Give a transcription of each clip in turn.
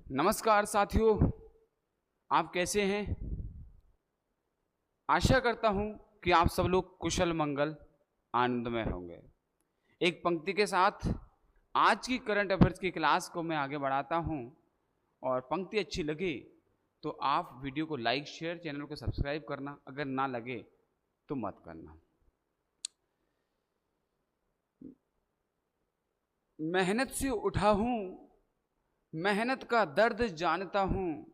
नमस्कार साथियों, आप कैसे हैं? आशा करता हूं कि आप सब लोग कुशल मंगल आनंदमय होंगे। एक पंक्ति के साथ आज की करंट अफेयर्स की क्लास को मैं आगे बढ़ाता हूं और पंक्ति अच्छी लगी तो आप वीडियो को लाइक शेयर चैनल को सब्सक्राइब करना, अगर ना लगे तो मत करना। मेहनत से उठा हूं, मेहनत का दर्द जानता हूं,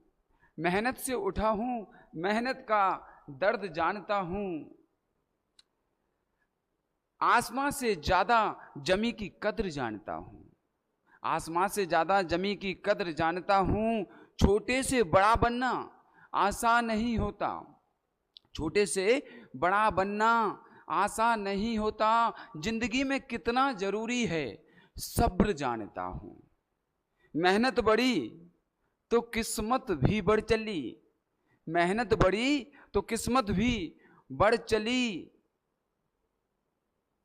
मेहनत से उठा हूं, मेहनत का दर्द जानता हूं। आसमां से ज्यादा जमी की कद्र जानता हूं, आसमां से ज्यादा जमी की कद्र जानता हूं। छोटे से बड़ा बनना आसान नहीं होता, छोटे से बड़ा बनना आसान नहीं होता। जिंदगी में कितना जरूरी है सब्र जानता हूं। मेहनत बढ़ी तो किस्मत भी बढ़ चली, मेहनत बढ़ी तो किस्मत भी बढ़ चली।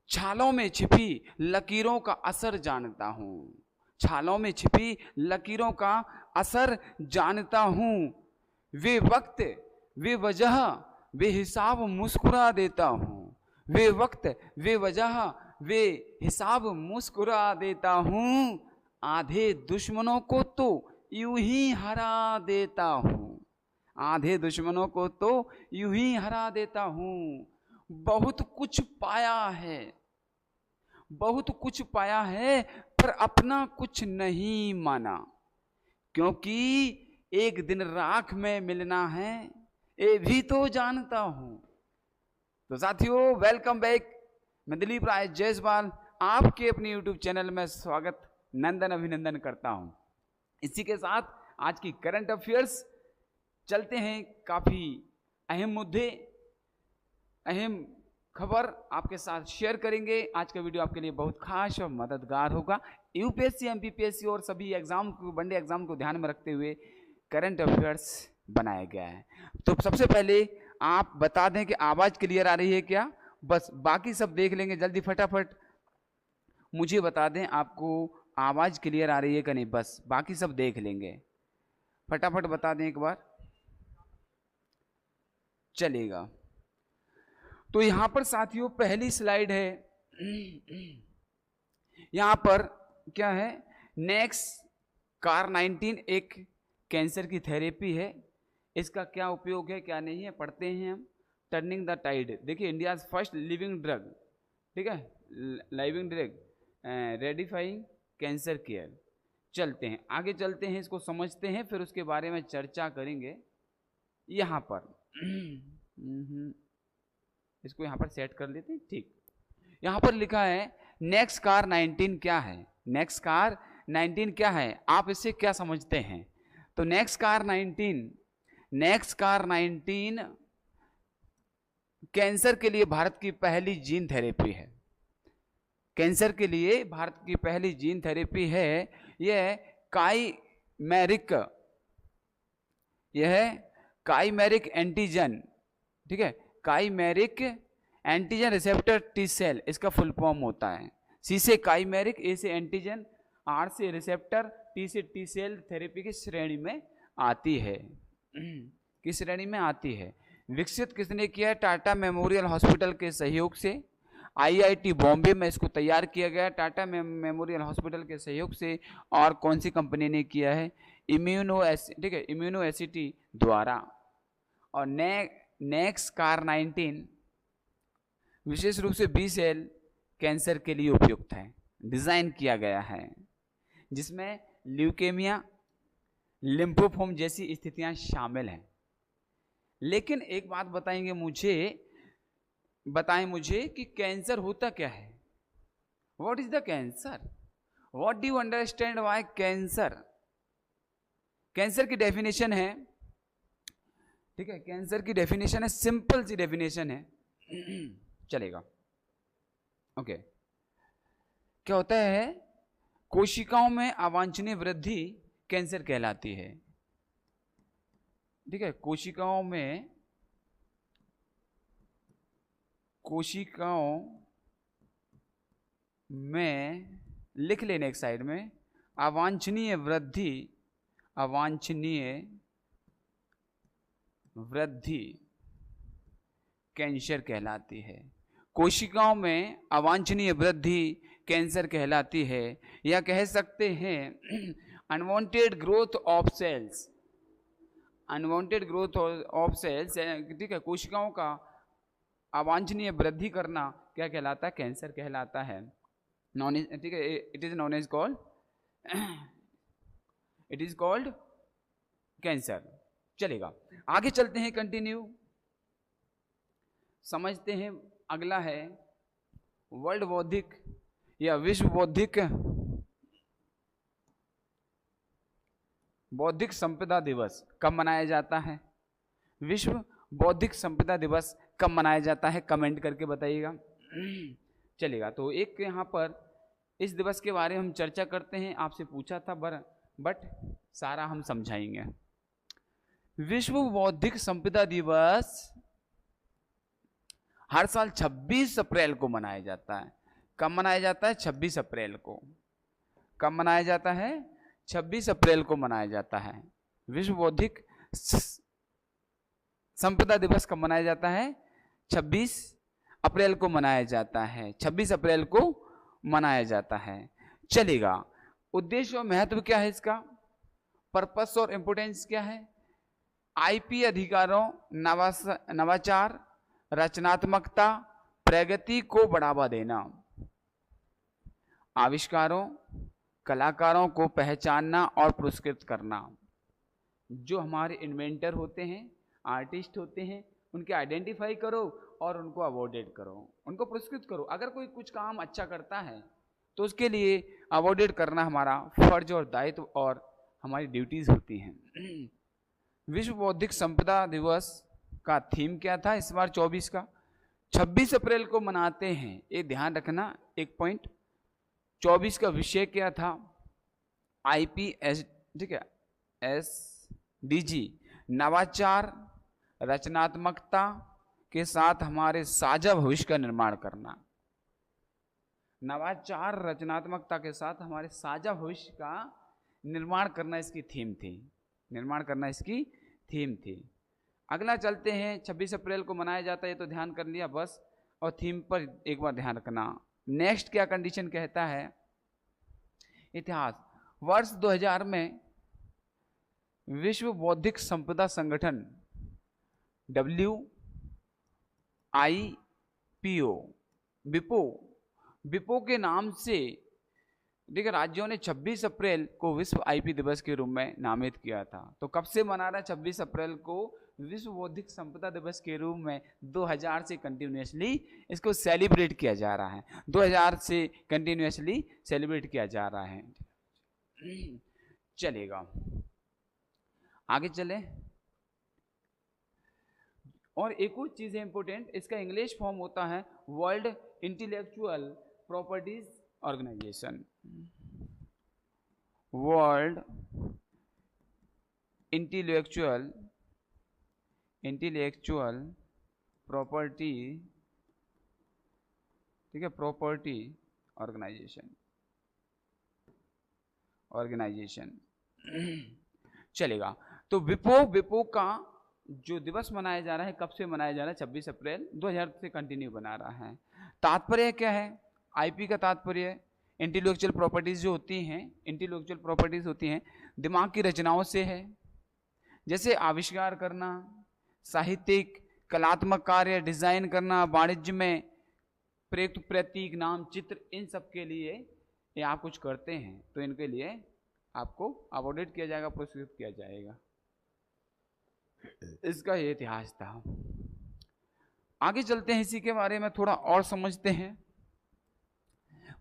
छालों में छिपी लकीरों का असर जानता हूं, छालों में छिपी लकीरों का असर जानता हूं। वे वक्त वे वजह वे हिसाब मुस्कुरा देता हूं, वे वक्त वे वजह वे हिसाब मुस्कुरा देता हूं। आधे दुश्मनों को तो यूं ही हरा देता हूं, आधे दुश्मनों को तो यूं ही हरा देता हूं। बहुत कुछ पाया है, बहुत कुछ पाया है, पर अपना कुछ नहीं माना, क्योंकि एक दिन राख में मिलना है ये भी तो जानता हूं। तो साथियों, वेलकम बैक। मैं दिलीप राय जायसवाल आपके अपने यूट्यूब चैनल में स्वागत नंदन अभिनंदन करता हूं। इसी के साथ आज की करंट अफेयर्स चलते हैं। काफी अहम मुद्दे, अहम खबर आपके साथ शेयर करेंगे। आज का वीडियो आपके लिए बहुत खास और मददगार होगा। यूपीएससी, एमपीपीएससी और सभी एग्जाम को, वनडे एग्जाम को ध्यान में रखते हुए करंट अफेयर्स बनाया गया है। तो सबसे पहले आप बता दें कि आवाज क्लियर आ रही है क्या, बस बाकी सब देख लेंगे। जल्दी फटाफट मुझे बता दें आपको आवाज क्लियर आ रही है कि नहीं, बस बाकी सब देख लेंगे। फटाफट बता दें एक बार, चलेगा। तो यहां पर साथियों पहली स्लाइड है, यहां पर क्या है, नेक्स्ट कार 19 एक कैंसर की थेरेपी है। इसका क्या उपयोग है क्या नहीं है पढ़ते हैं हम। टर्निंग द टाइड, देखिए इंडिया फर्स्ट लिविंग ड्रग, ठीक है, लिविंग ड्रग रेडिफाइंग कैंसर केयर। चलते हैं आगे, चलते हैं, इसको समझते हैं, फिर उसके बारे में चर्चा करेंगे। यहां पर इसको यहां पर सेट कर लेते हैं, ठीक। यहां पर लिखा है नेक्स्ट कार 19 क्या है, नेक्स्ट कार 19 क्या है, आप इससे क्या समझते हैं। तो next car 19, next car 19 cancer के लिए भारत की पहली जीन थेरेपी है, कैंसर के लिए भारत की पहली जीन थेरेपी है। यह काईमेरिक, यह काईमेरिक एंटीजन, ठीक है, काईमेरिक एंटीजन रिसेप्टर टी सेल इसका फुल फॉर्म होता है। सी से काईमेरिक, ए से एंटीजन, आर से रिसेप्टर, टी से टी सेल थेरेपी की श्रेणी में आती है, किस श्रेणी में आती है। विकसित किसने किया है, टाटा मेमोरियल हॉस्पिटल के सहयोग से, आईआईटी बॉम्बे में इसको तैयार किया गया टाटा मेमोरियल हॉस्पिटल के सहयोग से। और कौन सी कंपनी ने किया है, ठीक है, इम्यूनो एसिटी द्वारा। और नेक्स्ट कार 19 विशेष रूप से बी सेल कैंसर के लिए उपयुक्त है, डिजाइन किया गया है, जिसमें ल्यूकेमिया, लिम्फोफोम जैसी स्थितियां शामिल हैं। लेकिन एक बात बताएंगे मुझे, बताएं मुझे कि कैंसर होता क्या है, what is the cancer, what do you understand why cancer. Cancer की डेफिनेशन है, ठीक है, कैंसर की डेफिनेशन है, सिंपल सी डेफिनेशन है, चलेगा, ओके। क्या होता है, कोशिकाओं में अवांछनीय वृद्धि कैंसर कहलाती है, ठीक है। कोशिकाओं में लिख लेने एक साइड में, अवांछनीय वृद्धि, अवांछनीय वृद्धि कैंसर कहलाती है। कोशिकाओं में अवांछनीय वृद्धि कैंसर कहलाती है, या कह सकते हैं unwanted growth of cells. Unwanted growth of cells, ठीक है, कोशिकाओं का अवांछनीय वृद्धि करना क्या कहलाता है? कैंसर कहलाता है। ठीक है, it is known as called, it is called cancer. चलेगा, आगे चलते हैं, कंटिन्यू समझते हैं। अगला है वर्ल्ड बौद्धिक या विश्व बौद्धिक संपदा दिवस कब मनाया जाता है? विश्व बौद्धिक संपदा दिवस कब मनाया जाता है? कमेंट करके बताइएगा। चलेगा, तो एक यहाँ पर इस दिवस के बारे में हम चर्चा करते हैं। आपसे पूछा था बट सारा हम समझाएंगे। विश्व बौद्धिक संपदा दिवस हर साल 26 अप्रैल को मनाया जाता है। कब मनाया जाता है? 26 अप्रैल को। कब मनाया जाता है? 26 अप्रैल को मनाया जाता है। विश्व बौद्धिक संपदा दिवस कब मनाया जाता है? 26 अप्रैल को मनाया जाता है। 26 अप्रैल को मनाया जाता है। चलेगा, उद्देश्य और महत्व क्या है इसका? पर्पस और इंपोर्टेंस क्या है? आईपी अधिकारों, नवाचार, रचनात्मकता, प्रगति को बढ़ावा देना, आविष्कारों, कलाकारों को पहचानना और पुरस्कृत करना। जो हमारे इन्वेंटर होते हैं, आर्टिस्ट होते हैं, उनके आइडेंटिफाई करो और उनको अवॉर्डेड करो, उनको पुरस्कृत करो। अगर कोई कुछ काम अच्छा करता है तो उसके लिए अवॉर्डेड करना हमारा फर्ज और दायित्व और हमारी ड्यूटीज होती हैं। विश्व बौद्धिक संपदा दिवस का थीम क्या था इस बार 24 का? 26 अप्रैल को मनाते हैं, ये ध्यान रखना। एक पॉइंट, 24 का विषय क्या था? IPS, ठीक है, SDG, नवाचार, रचनात्मकता के साथ हमारे साझा भविष्य का निर्माण करना। नवाचार, रचनात्मकता के साथ हमारे साझा भविष्य का निर्माण करना इसकी थीम थी। निर्माण करना इसकी थीम थी। अगला चलते हैं, 26 अप्रैल को मनाया जाता है, ये तो ध्यान कर लिया बस, और थीम पर एक बार ध्यान रखना। नेक्स्ट क्या कंडीशन कहता है? इतिहास। वर्ष 2000 में विश्व बौद्धिक संपदा संगठन विपो के नाम से, देखिए, राज्यों ने 26 अप्रैल को विश्व आईपी दिवस के रूप में नामित किया था। तो कब से मना रहा है 26 अप्रैल को? विश्व बौद्धिक संपदा दिवस के रूप में 2000 से कंटिन्यूसली इसको सेलिब्रेट किया जा रहा है। 2000 से कंटिन्यूसली सेलिब्रेट किया जा रहा है। चलेगा, आगे चले। और एक और चीज है इंपॉर्टेंट, इसका इंग्लिश फॉर्म होता है world intellectual properties organisation. World intellectual property, ठीक है, प्रॉपर्टी ऑर्गेनाइजेशन। चलेगा, तो विपो का जो दिवस मनाया जा रहा है, कब से मनाया जा रहा है? 26 अप्रैल 2000 से कंटिन्यू बना रहा है। तात्पर्य क्या है आईपी का? तात्पर्य इंटेलेक्चुअल प्रॉपर्टीज जो होती हैं, इंटेलेक्चुअल प्रॉपर्टीज होती हैं दिमाग की रचनाओं से है, जैसे आविष्कार करना, साहित्यिक कलात्मक कार्य, डिजाइन करना, वाणिज्य में प्रयुक्त प्रतीक, नाम, चित्र, इन सब के लिए ये आप कुछ करते हैं तो इनके लिए आपको अवॉर्डेड किया जाएगा, पुरस्कृत किया जाएगा। इसका ये इतिहास था। आगे चलते हैं, इसी के बारे में थोड़ा और समझते हैं।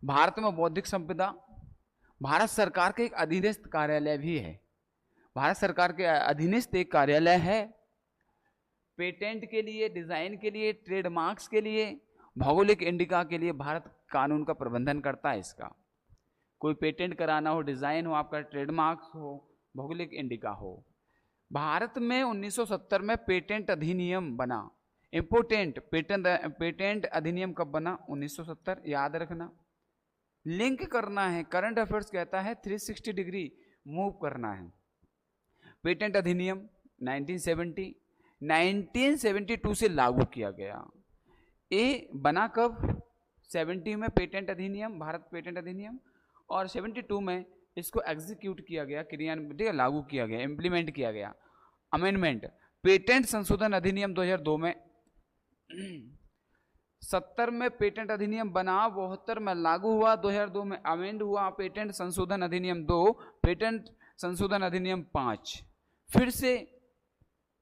भारत में बौद्धिक संपदा, भारत सरकार का एक अधीनस्थ कार्यालय भी है। भारत सरकार के अधीनस्थ एक कार्यालय है। पेटेंट के लिए, डिजाइन के लिए, ट्रेडमार्क्स के लिए, भौगोलिक इंडिका के लिए भारत कानून का प्रबंधन करता है। इसका कोई पेटेंट कराना हो, डिजाइन हो, आपका ट्रेडमार्क्स हो, भौगोलिक इंडिका हो। भारत में 1970 में पेटेंट अधिनियम बना। इंपोर्टेंट, पेटेंट अधिनियम कब बना? 1970, याद रखना। लिंक करना है, करंट अफेयर्स कहता है 360 डिग्री मूव करना है। पेटेंट अधिनियम 1972 से लागू किया गया। ये बना कब? 70 में पेटेंट अधिनियम, भारत पेटेंट अधिनियम, और 72 में इसको एग्जीक्यूट किया गया, क्रियान्वित लागू किया गया, इम्प्लीमेंट किया गया। अमेंडमेंट, पेटेंट संशोधन अधिनियम 2002 में 70 में पेटेंट अधिनियम बना, 72 में लागू हुआ, 2002 में अमेंड हुआ पेटेंट संशोधन अधिनियम 2, पेटेंट संशोधन अधिनियम 5, फिर से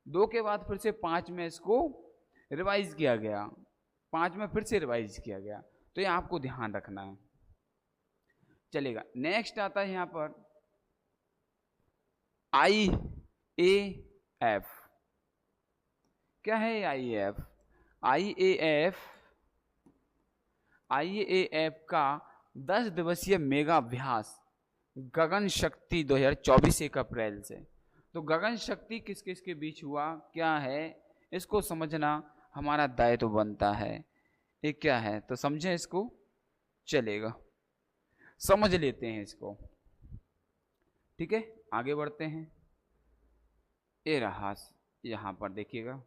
2 के बाद फिर से 5 में इसको रिवाइज किया गया, 5 में फिर से रिवाइज किया गया। तो ये आपको ध्यान रखना है, चलेगा। नेक्स्ट आता है यहां पर IAF। क्या है IAF? IAF का 10 दिवसीय मेगा अभ्यास गगन शक्ति 2024 1 अप्रैल से। तो गगन शक्ति किस किस के बीच हुआ, क्या है, इसको समझना हमारा दायित्व बनता है। ये क्या है तो समझें इसको, चलेगा, समझ लेते हैं इसको, ठीक है। आगे बढ़ते हैं। ये रहा, यहां पर देखिएगा,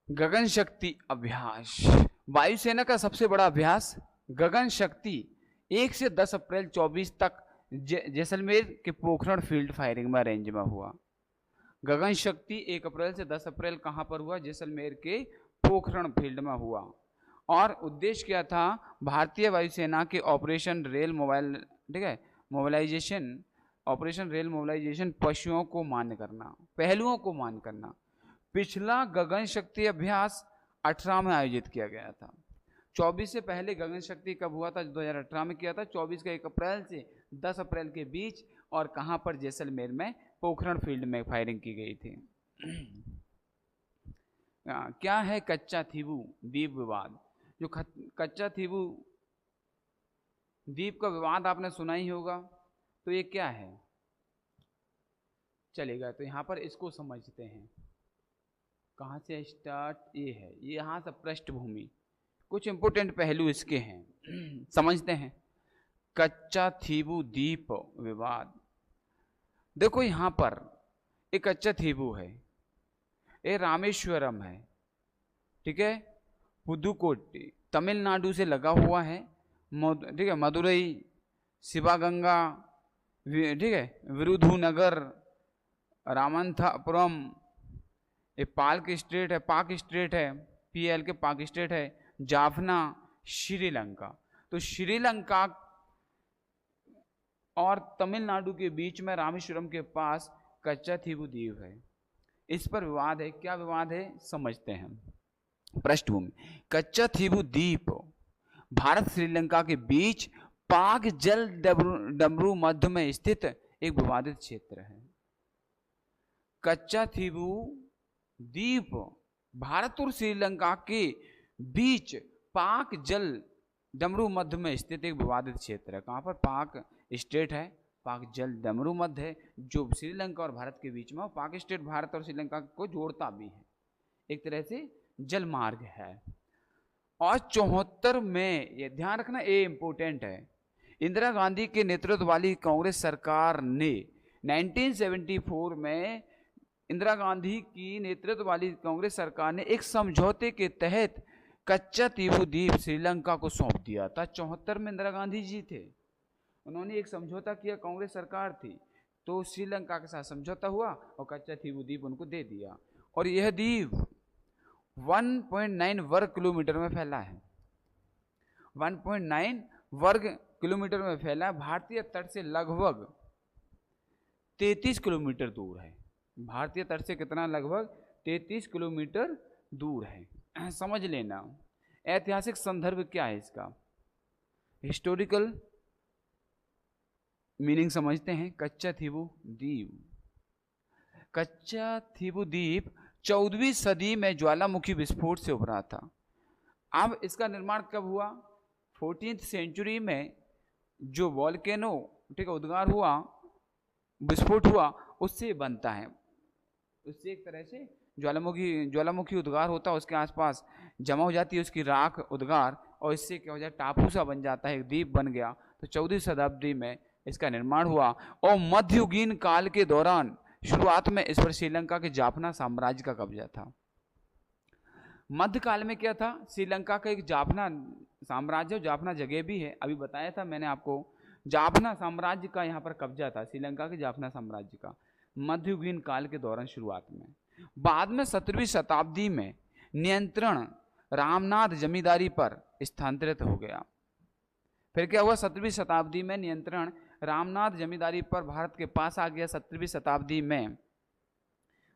गगन शक्ति अभ्यास, वायुसेना का सबसे बड़ा अभ्यास गगन शक्ति 1 से 10 अप्रैल 24 तक जैसलमेर के पोखरण फील्ड फायरिंग में रेंज में हुआ। गगन शक्ति 1 अप्रैल से 10 अप्रैल कहां पर हुआ? जैसलमेर के पोखरण फील्ड में हुआ। और उद्देश्य क्या था? भारतीय वायुसेना के ऑपरेशन रेल मोबाइलाइजेशन, ऑपरेशन रेल मोबाइलाइजेशन पशुओं को मान्य करना, पहलुओं को मान्य करना। पिछला गगन शक्ति अभ्यास 18 में आयोजित किया गया था। 24 से पहले गगन शक्ति कब हुआ था? 2018 में किया था। 24 का 1 अप्रैल से 10 अप्रैल के बीच, और कहां पर? जैसलमेर में पोखरण फील्ड में फायरिंग की गई थी। क्या है कच्चा थीवू द्वीप विवाद? जो कच्चा थीवू द्वीप का विवाद आपने सुना ही होगा, तो ये क्या है, चलेगा। तो यहां पर इसको समझते हैं, कहां से स्टार्ट, ये है, ये यहां से पृष्ठभूमि, कुछ इंपोर्टेंट पहलू इसके हैं, समझते हैं। कच्चा थीवू द्वीप विवाद, देखो यहां पर एक कच्चा थीवू है, ये रामेश्वरम है, ठीक है, पुदुकोट्टी तमिलनाडु से लगा हुआ है, ठीक है, मदुरई, शिवागंगा, ठीक है, विरुधुनगर, रामनाथपुरम, ये पाक स्टेट है, PL के पाक स्टेट है, जाफना, श्रीलंका। तो श्रीलंका और तमिलनाडु के बीच में रामेश्वरम के पास कच्चा थीवू द्वीप है। इस पर विवाद है। क्या विवाद है समझते हैं। पृष्ठभूमि, कच्चा थीवू द्वीप भारत श्रीलंका के बीच पाक जल डमरू मध्य में स्थित एक विवादित क्षेत्र है। कच्चा थीवू द्वीप भारत और श्रीलंका के बीच पाक जल डमरू मध्य में स्थित एक विवादित क्षेत्र है। कहाँ पर? पाक स्टेट है, पाक जल डमरू मध्य है, जो श्रीलंका और भारत के बीच में। पाक स्टेट भारत और श्रीलंका को जोड़ता भी है, एक तरह से जल मार्ग है। और 74 में, ये ध्यान रखना, ये इंपोर्टेंट है, इंदिरा गांधी के नेतृत्व वाली कांग्रेस सरकार ने 1974 में, इंदिरा गांधी की नेतृत्व वाली कांग्रेस सरकार ने एक समझौते के तहत कच्चा थीवू द्वीप श्रीलंका को सौंप दिया था। 74 में इंदिरा गांधी जी थे, उन्होंने एक समझौता किया, कांग्रेस सरकार थी, तो श्रीलंका के साथ समझौता हुआ और कच्चा थीवू द्वीप उनको दे दिया। और यह द्वीप 1.9 वर्ग किलोमीटर में फैला है, 1.9 वर्ग किलोमीटर में फैला, भारतीय तट से लगभग 33 किलोमीटर दूर है। भारतीय तट से कितना? लगभग 33 किलोमीटर दूर है, समझ लेना। ऐतिहासिक संदर्भ क्या है इसका? हिस्टोरिकल मीनिंग समझते हैं। कच्चा थीवू द्वीप, कच्चा थीवू द्वीप 14वीं सदी में ज्वालामुखी विस्फोट से उभरा था। अब इसका निर्माण कब हुआ? 14th सेंचुरी में जो वॉल्केनो, ठीक है, उद्गार हुआ, विस्फोट हुआ, उससे बनता है, उससे एक तरह से ज्वालामुखी उद्गार होता है, उसके आसपास जमा हो जाती है उसकी राख उद्गार, और इससे क्या हो जाए, टापू सा बन जाता है, एक द्वीप बन गया। तो 14वीं शताब्दी में इसका निर्माण हुआ। और मध्ययुगीन काल के दौरान शुरुआत में इस पर श्रीलंका के जाफना साम्राज्य का कब्जा था। मध्यकाल में क्या था, श्रीलंका का एक जाफना साम्राज्य, जाफना जगह भी है, अभी बताया था मैंने आपको, जाफना साम्राज्य का यहाँ पर कब्जा था, श्रीलंका के जाफना साम्राज्य का, मध्ययुगीन काल के दौरान शुरुआत में। बाद में 17वीं शताब्दी में नियंत्रण रामनाथ जमींदारी पर स्थानांतरित हो गया। फिर क्या हुआ, 17वीं शताब्दी में नियंत्रण रामनाथ जमींदारी पर भारत के पास आ गया। 17वीं शताब्दी में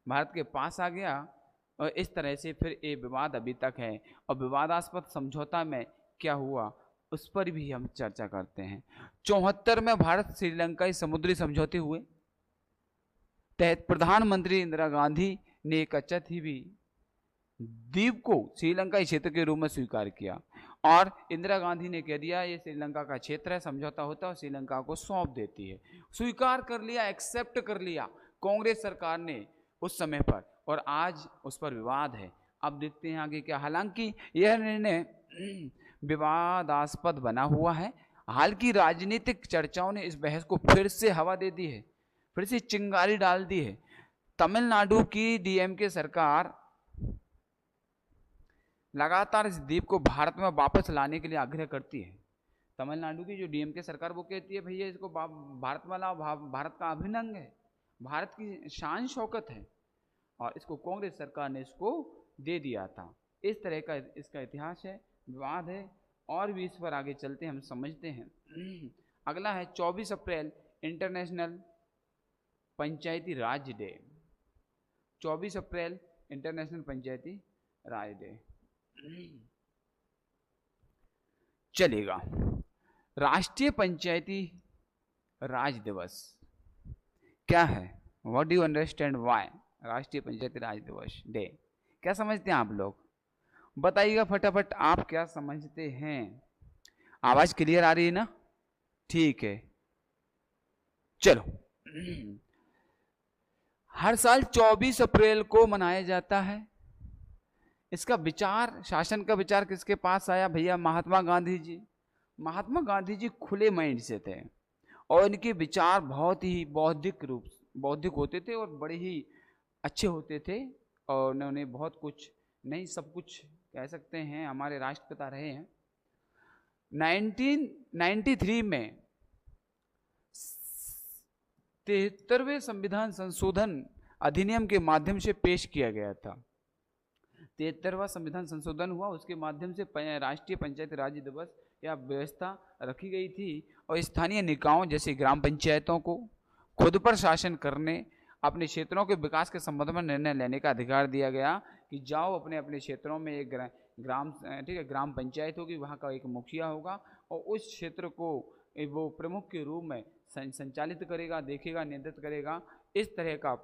भारत के पास आ गया और इस तरह से फिर ये विवाद अभी तक है। और विवादास्पद समझौता में क्या हुआ उस पर भी हम चर्चा करते हैं। 74 में भारत श्रीलंकाई समुद्री समझौते हुए, तहत प्रधानमंत्री इंदिरा गांधी ने एक कच्चीवी द्वीप को श्रीलंकाई क्षेत्र के रूप में स्वीकार किया और इंदिरा गांधी ने कह दिया ये श्रीलंका का क्षेत्र है, समझौता होता है और श्रीलंका को सौंप देती है। स्वीकार कर लिया, एक्सेप्ट कर लिया कांग्रेस सरकार ने उस समय पर, और आज उस पर विवाद है। अब देखते हैं आगे क्या। हालांकि यह निर्णय विवादास्पद बना हुआ है। हाल की राजनीतिक चर्चाओं ने इस बहस को फिर से हवा दे दी है, फिर से चिंगारी डाल दी है। तमिलनाडु की डीएमके सरकार लगातार इस द्वीप को भारत में वापस लाने के लिए आग्रह करती है। तमिलनाडु की जो डीएमके सरकार वो कहती है भैया इसको भारत वाला, भारत का अभिन्न अंग है, भारत की शान शौकत है, और इसको कांग्रेस सरकार ने इसको दे दिया था। इस तरह का इसका इतिहास है, विवाद है, और भी इस पर आगे चलते हैं, हम समझते हैं। अगला है 24 अप्रैल इंटरनेशनल पंचायती राज डे। 24 अप्रैल इंटरनेशनल पंचायती राज डे चलेगा। राष्ट्रीय पंचायती राज दिवस क्या है? What do you understand why राष्ट्रीय पंचायती राज दिवस डे? क्या समझते हैं आप लोग? बताइएगा फटाफट, आप क्या समझते हैं? आवाज क्लियर आ रही है ना? ठीक है, चलो। हर साल 24 अप्रैल को मनाया जाता है। इसका विचार, शासन का विचार किसके पास आया भैया? महात्मा गांधी जी। महात्मा गांधी जी खुले माइंड से थे और इनके विचार बहुत ही बौद्धिक होते थे और बड़े ही अच्छे होते थे, और उन्होंने बहुत कुछ नहीं सब कुछ कह सकते हैं, हमारे राष्ट्रपिता रहे हैं। 1993 में 73वें संविधान संशोधन अधिनियम के माध्यम से पेश किया गया था। 73वां संविधान संशोधन हुआ, उसके माध्यम से राष्ट्रीय पंचायती राज दिवस या व्यवस्था रखी गई थी और स्थानीय निकायों जैसे ग्राम पंचायतों को खुद पर शासन करने, अपने क्षेत्रों के विकास के संबंध में निर्णय लेने का अधिकार दिया गया कि जाओ अपने अपने क्षेत्रों में एक ग्राम पंचायत होगी, वहाँ का एक मुखिया होगा और उस क्षेत्र को वो प्रमुख के रूप में संचालित करेगा, देखेगा, नियंत्रित करेगा। इस तरह का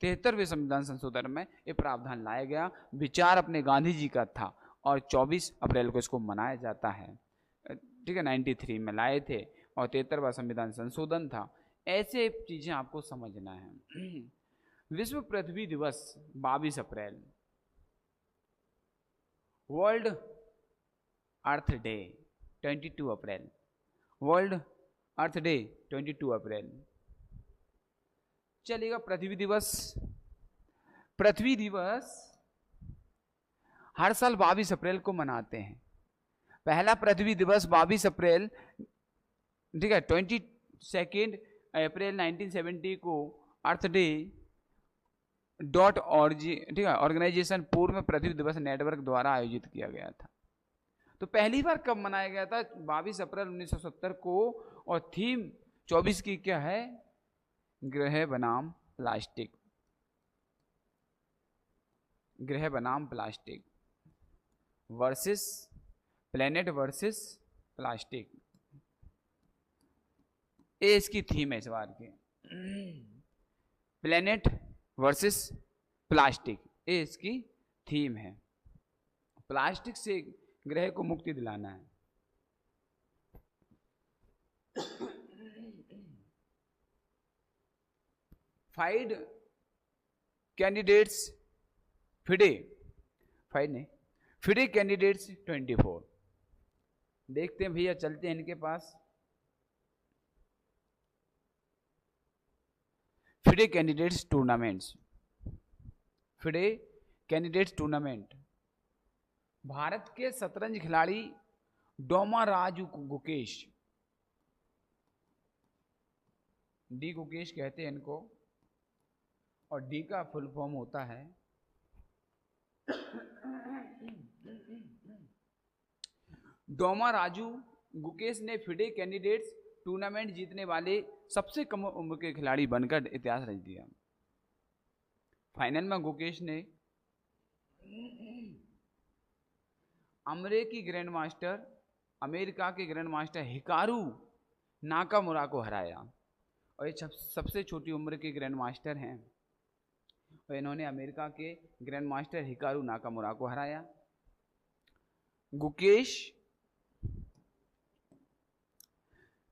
73वें संविधान संशोधन में ये प्रावधान लाया गया। विचार अपने गांधी जी का था और 24 अप्रैल को इसको मनाया जाता है। ठीक है, 93 में लाए थे और 73वां संविधान संशोधन था। ऐसे चीजें आपको समझना है। विश्व पृथ्वी दिवस 22 अप्रैल। वर्ल्ड अर्थ डे 22 अप्रैल। वर्ल्ड अर्थ डे 22 अप्रैल चलेगा। पृथ्वी दिवस। पृथ्वी दिवस हर साल 22 अप्रैल को मनाते हैं। पहला पृथ्वी दिवस 22 अप्रैल, ठीक है, 22 अप्रैल 1970 को अर्थ डे .org, ठीक है, ऑर्गेनाइजेशन पूर्व में पृथ्वी दिवस नेटवर्क द्वारा आयोजित किया गया था। तो पहली बार कब मनाया गया था? 22 अप्रैल 1970 को, और थीम 24 की क्या है? ग्रह बनाम प्लास्टिक। ग्रह बनाम plastic versus planet versus plastic, ये इसकी थीम है इस बार की। प्लेनेट वर्सेस प्लास्टिक, ये इसकी थीम है। प्लास्टिक से ग्रह को मुक्ति दिलाना है। Five candidates FIDE FIDE candidates 24। देखते हैं भैया, चलते हैं इनके पास। FIDE candidates tournaments, FIDE candidates tournament. Bharat के शतरंज खिलाड़ी डोमा राजू गुकेश, डी गुकेश कहते हैं इनको, और डी का फुल फॉर्म होता है डोमा राजू गुकेश ने फिडे कैंडिडेट्स टूर्नामेंट जीतने वाले सबसे कम उम्र के खिलाड़ी बनकर इतिहास रच दिया। फाइनल में गुकेश ने अमेरिका के ग्रैंड मास्टर हिकारू नाकामुरा को हराया, और ये सबसे छोटी उम्र के ग्रैंड मास्टर हैं, और इन्होंने अमेरिका के ग्रैंड मास्टर हिकारू नाकामुरा को हराया। गुकेश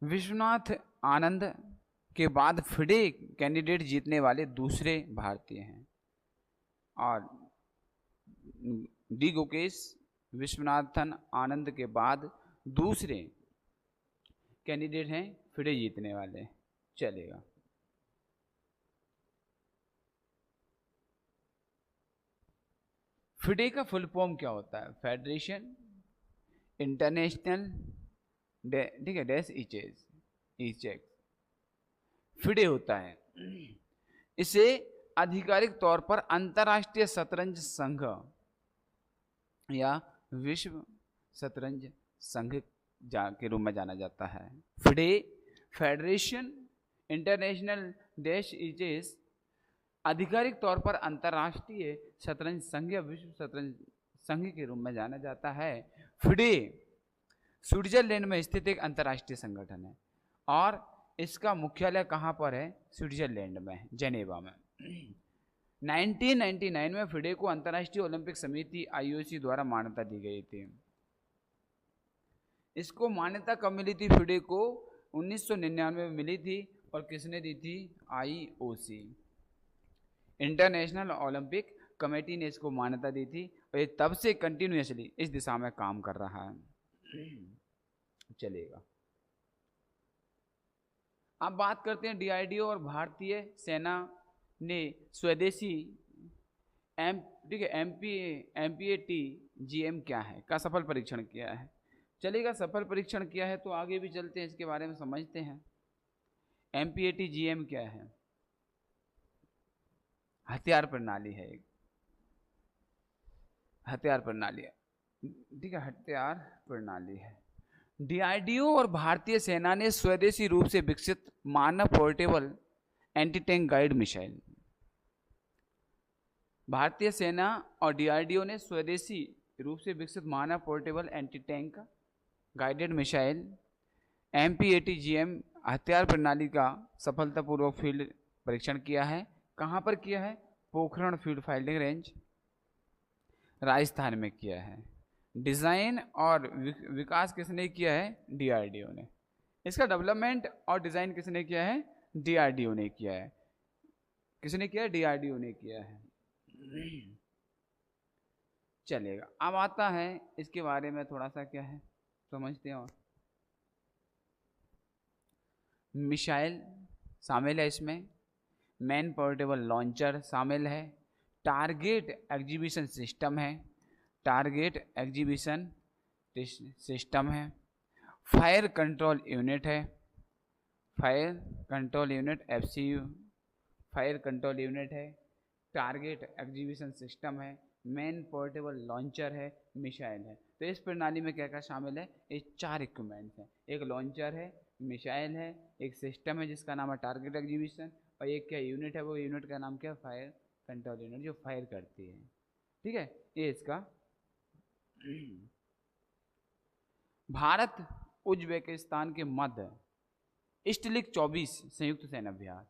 विश्वनाथ आनंद के बाद फिडे कैंडिडेट जीतने वाले दूसरे भारतीय हैं, और डी गुकेश विश्वनाथन आनंद के बाद दूसरे कैंडिडेट हैं फिडे जीतने वाले। चलेगा। फिडे का फुल फॉर्म क्या होता है? फेडरेशन इंटरनेशनल ठीक है डैश ईचेक फिडे होता है। इसे आधिकारिक तौर पर अंतर्राष्ट्रीय शतरंज संघ या विश्व शतरंज संघ के रूप में जाना जाता है। फिडे फेडरेशन इंटरनेशनल डैश ईचेस आधिकारिक तौर पर अंतर्राष्ट्रीय शतरंज संघ या विश्व शतरंज संघ के रूप में जाना जाता है। फिडे स्विट्जरलैंड में स्थित एक अंतर्राष्ट्रीय संगठन है, और इसका मुख्यालय कहाँ पर है? स्विट्जरलैंड में, जेनेवा में। 1999 में फिडे को अंतर्राष्ट्रीय ओलंपिक समिति IOC द्वारा मान्यता दी गई थी। इसको मान्यता कब मिली थी? फिडे को 1999 में मिली थी, और किसने दी थी? IOC इंटरनेशनल ओलंपिक कमेटी ने इसको मान्यता दी थी, और ये तब से कंटिन्यूअसली इस दिशा में काम कर रहा है। चलेगा। अब बात करते हैं DRDO और भारतीय सेना ने स्वदेशी MPAT GM क्या है का सफल परीक्षण किया है। चलेगा, सफल परीक्षण किया है तो आगे भी चलते हैं, इसके बारे में समझते हैं। MPAT GM क्या है? हथियार प्रणाली है, एक हथियार प्रणाली है, ठीक है, हथियार प्रणाली है। DRDO और भारतीय सेना ने स्वदेशी रूप से विकसित मानव portable anti tank guide missile, भारतीय सेना और DRDO ने स्वदेशी रूप से विकसित मानव portable anti tank guided missile MPAT GM हथियार प्रणाली का सफलतापूर्वक फील्ड परीक्षण किया है। कहाँ पर किया है? Pokhran field fighting range, Rajasthan में किया है। डिज़ाइन और विकास किसने किया है? DRDO ने। इसका डेवलपमेंट और डिज़ाइन किसने किया है? DRDO ने किया है। किसने किया है? DRDO ने किया है। चलेगा। अब आता है इसके बारे में थोड़ा सा क्या है समझते हैं। और मिसाइल शामिल है इसमें, मैन पोर्टेबल लॉन्चर शामिल है, टारगेट एग्जीबिशन सिस्टम है, टारगेट एग्जीबिशन सिस्टम है, फायर कंट्रोल यूनिट है, fire control unit FCU fire control unit है, टारगेट एग्जीबिशन सिस्टम है, मैन पोर्टेबल लॉन्चर है, मिसाइल है। तो इस प्रणाली में क्या क्या शामिल है? ये 4 इक्विपमेंट्स हैं। एक लॉन्चर है, मिसाइल है, एक सिस्टम है जिसका नाम है टारगेट एग्जीबिशन, और एक क्या यूनिट है, वो यूनिट का नाम क्या है? फायर कंट्रोल यूनिट, जो फायर करती है। ठीक है, ये इसका। भारत उज्बेकिस्तान के मध्य इस्टलिक 24 संयुक्त सैन्य अभ्यास,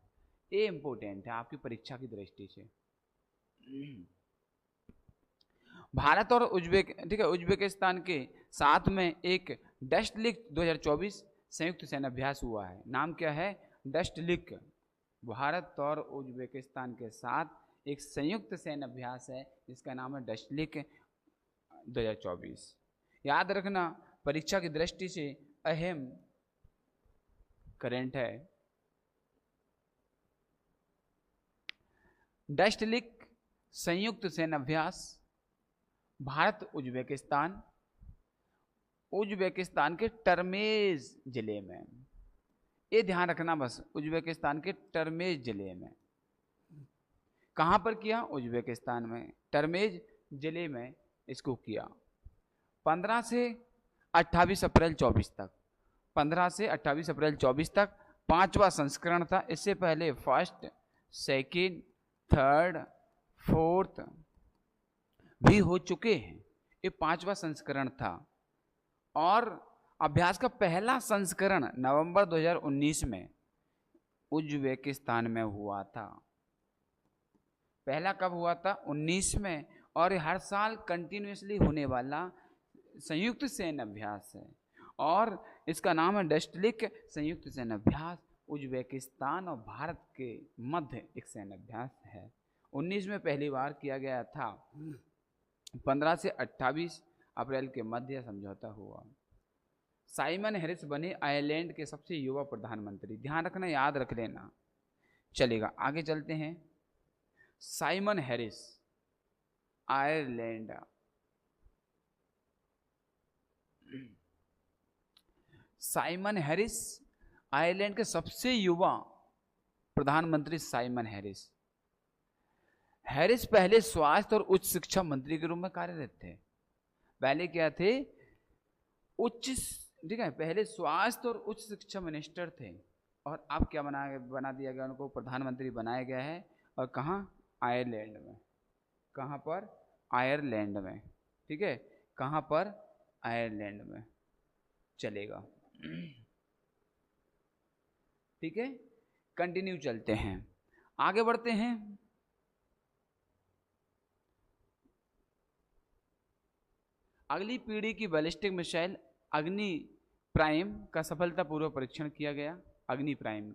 ये इंपॉर्टेंट है आपकी परीक्षा की दृष्टि से। भारत और उज्बेकिस्तान के साथ में एक डस्टलिक 2024 संयुक्त सैन्य अभ्यास हुआ है। नाम क्या है? डस्टलिक। भारत और उज्बेकिस्तान के साथ एक संयुक्त सैन्य अभ्यास है जिसका नाम है डस्टलिक। 2024। याद रखना परीक्षा की दृष्टि से अहम करंट है। डस्टलिक संयुक्त सेनाभ्यास भारत उज्बेकिस्तान के टर्मेज जिले में, ये ध्यान रखना बस, उज्बेकिस्तान के टर्मेज जिले में। कहां पर किया? उज्बेकिस्तान में, टर्मेज जिले में इसको किया। 15 से 28 अप्रैल 24 तक, 15 से 28 अप्रैल 24 तक 5वां संस्करण था। इससे पहले फर्स्ट, सेकंड, थर्ड, फोर्थ भी हो चुके हैं। ये 5वां संस्करण था और अभ्यास का पहला संस्करण नवंबर 2019 में उज्बेकिस्तान में हुआ था। पहला कब हुआ था? 19 में। और हर साल कंटिन्यूसली होने वाला संयुक्त सैन्य अभ्यास है और इसका नाम है डस्टलिक संयुक्त सैन्य अभ्यास। उज्बेकिस्तान और भारत के मध्य एक सैन्य अभ्यास है। 19 में पहली बार किया गया था। 15 से 28 अप्रैल के मध्य समझौता हुआ। साइमन हैरिस बने आयरलैंड के सबसे युवा प्रधानमंत्री। ध्यान रखना, याद रख लेना, चलेगा। आगे चलते हैं। Simon Harris Ireland, Simon Harris Ireland के सबसे युवा प्रधानमंत्री साइमन हैरिस। हैरिस पहले स्वास्थ्य और उच्च शिक्षा मंत्री के रूप में कार्यरत थे। पहले क्या थे? ठीक है, पहले स्वास्थ्य और उच्च शिक्षा मिनिस्टर थे और अब क्या बना दिया गया, उनको प्रधानमंत्री बनाया गया है। और कहाँ? आयरलैंड में। कहाँ पर? आयरलैंड में। ठीक है, कहाँ पर? आयरलैंड में। चलेगा, ठीक है, कंटिन्यू चलते हैं, आगे बढ़ते हैं। अगली पीढ़ी की बैलिस्टिक मिसाइल अग्नि प्राइम का सफलतापूर्वक परीक्षण किया गया। अग्नि प्राइम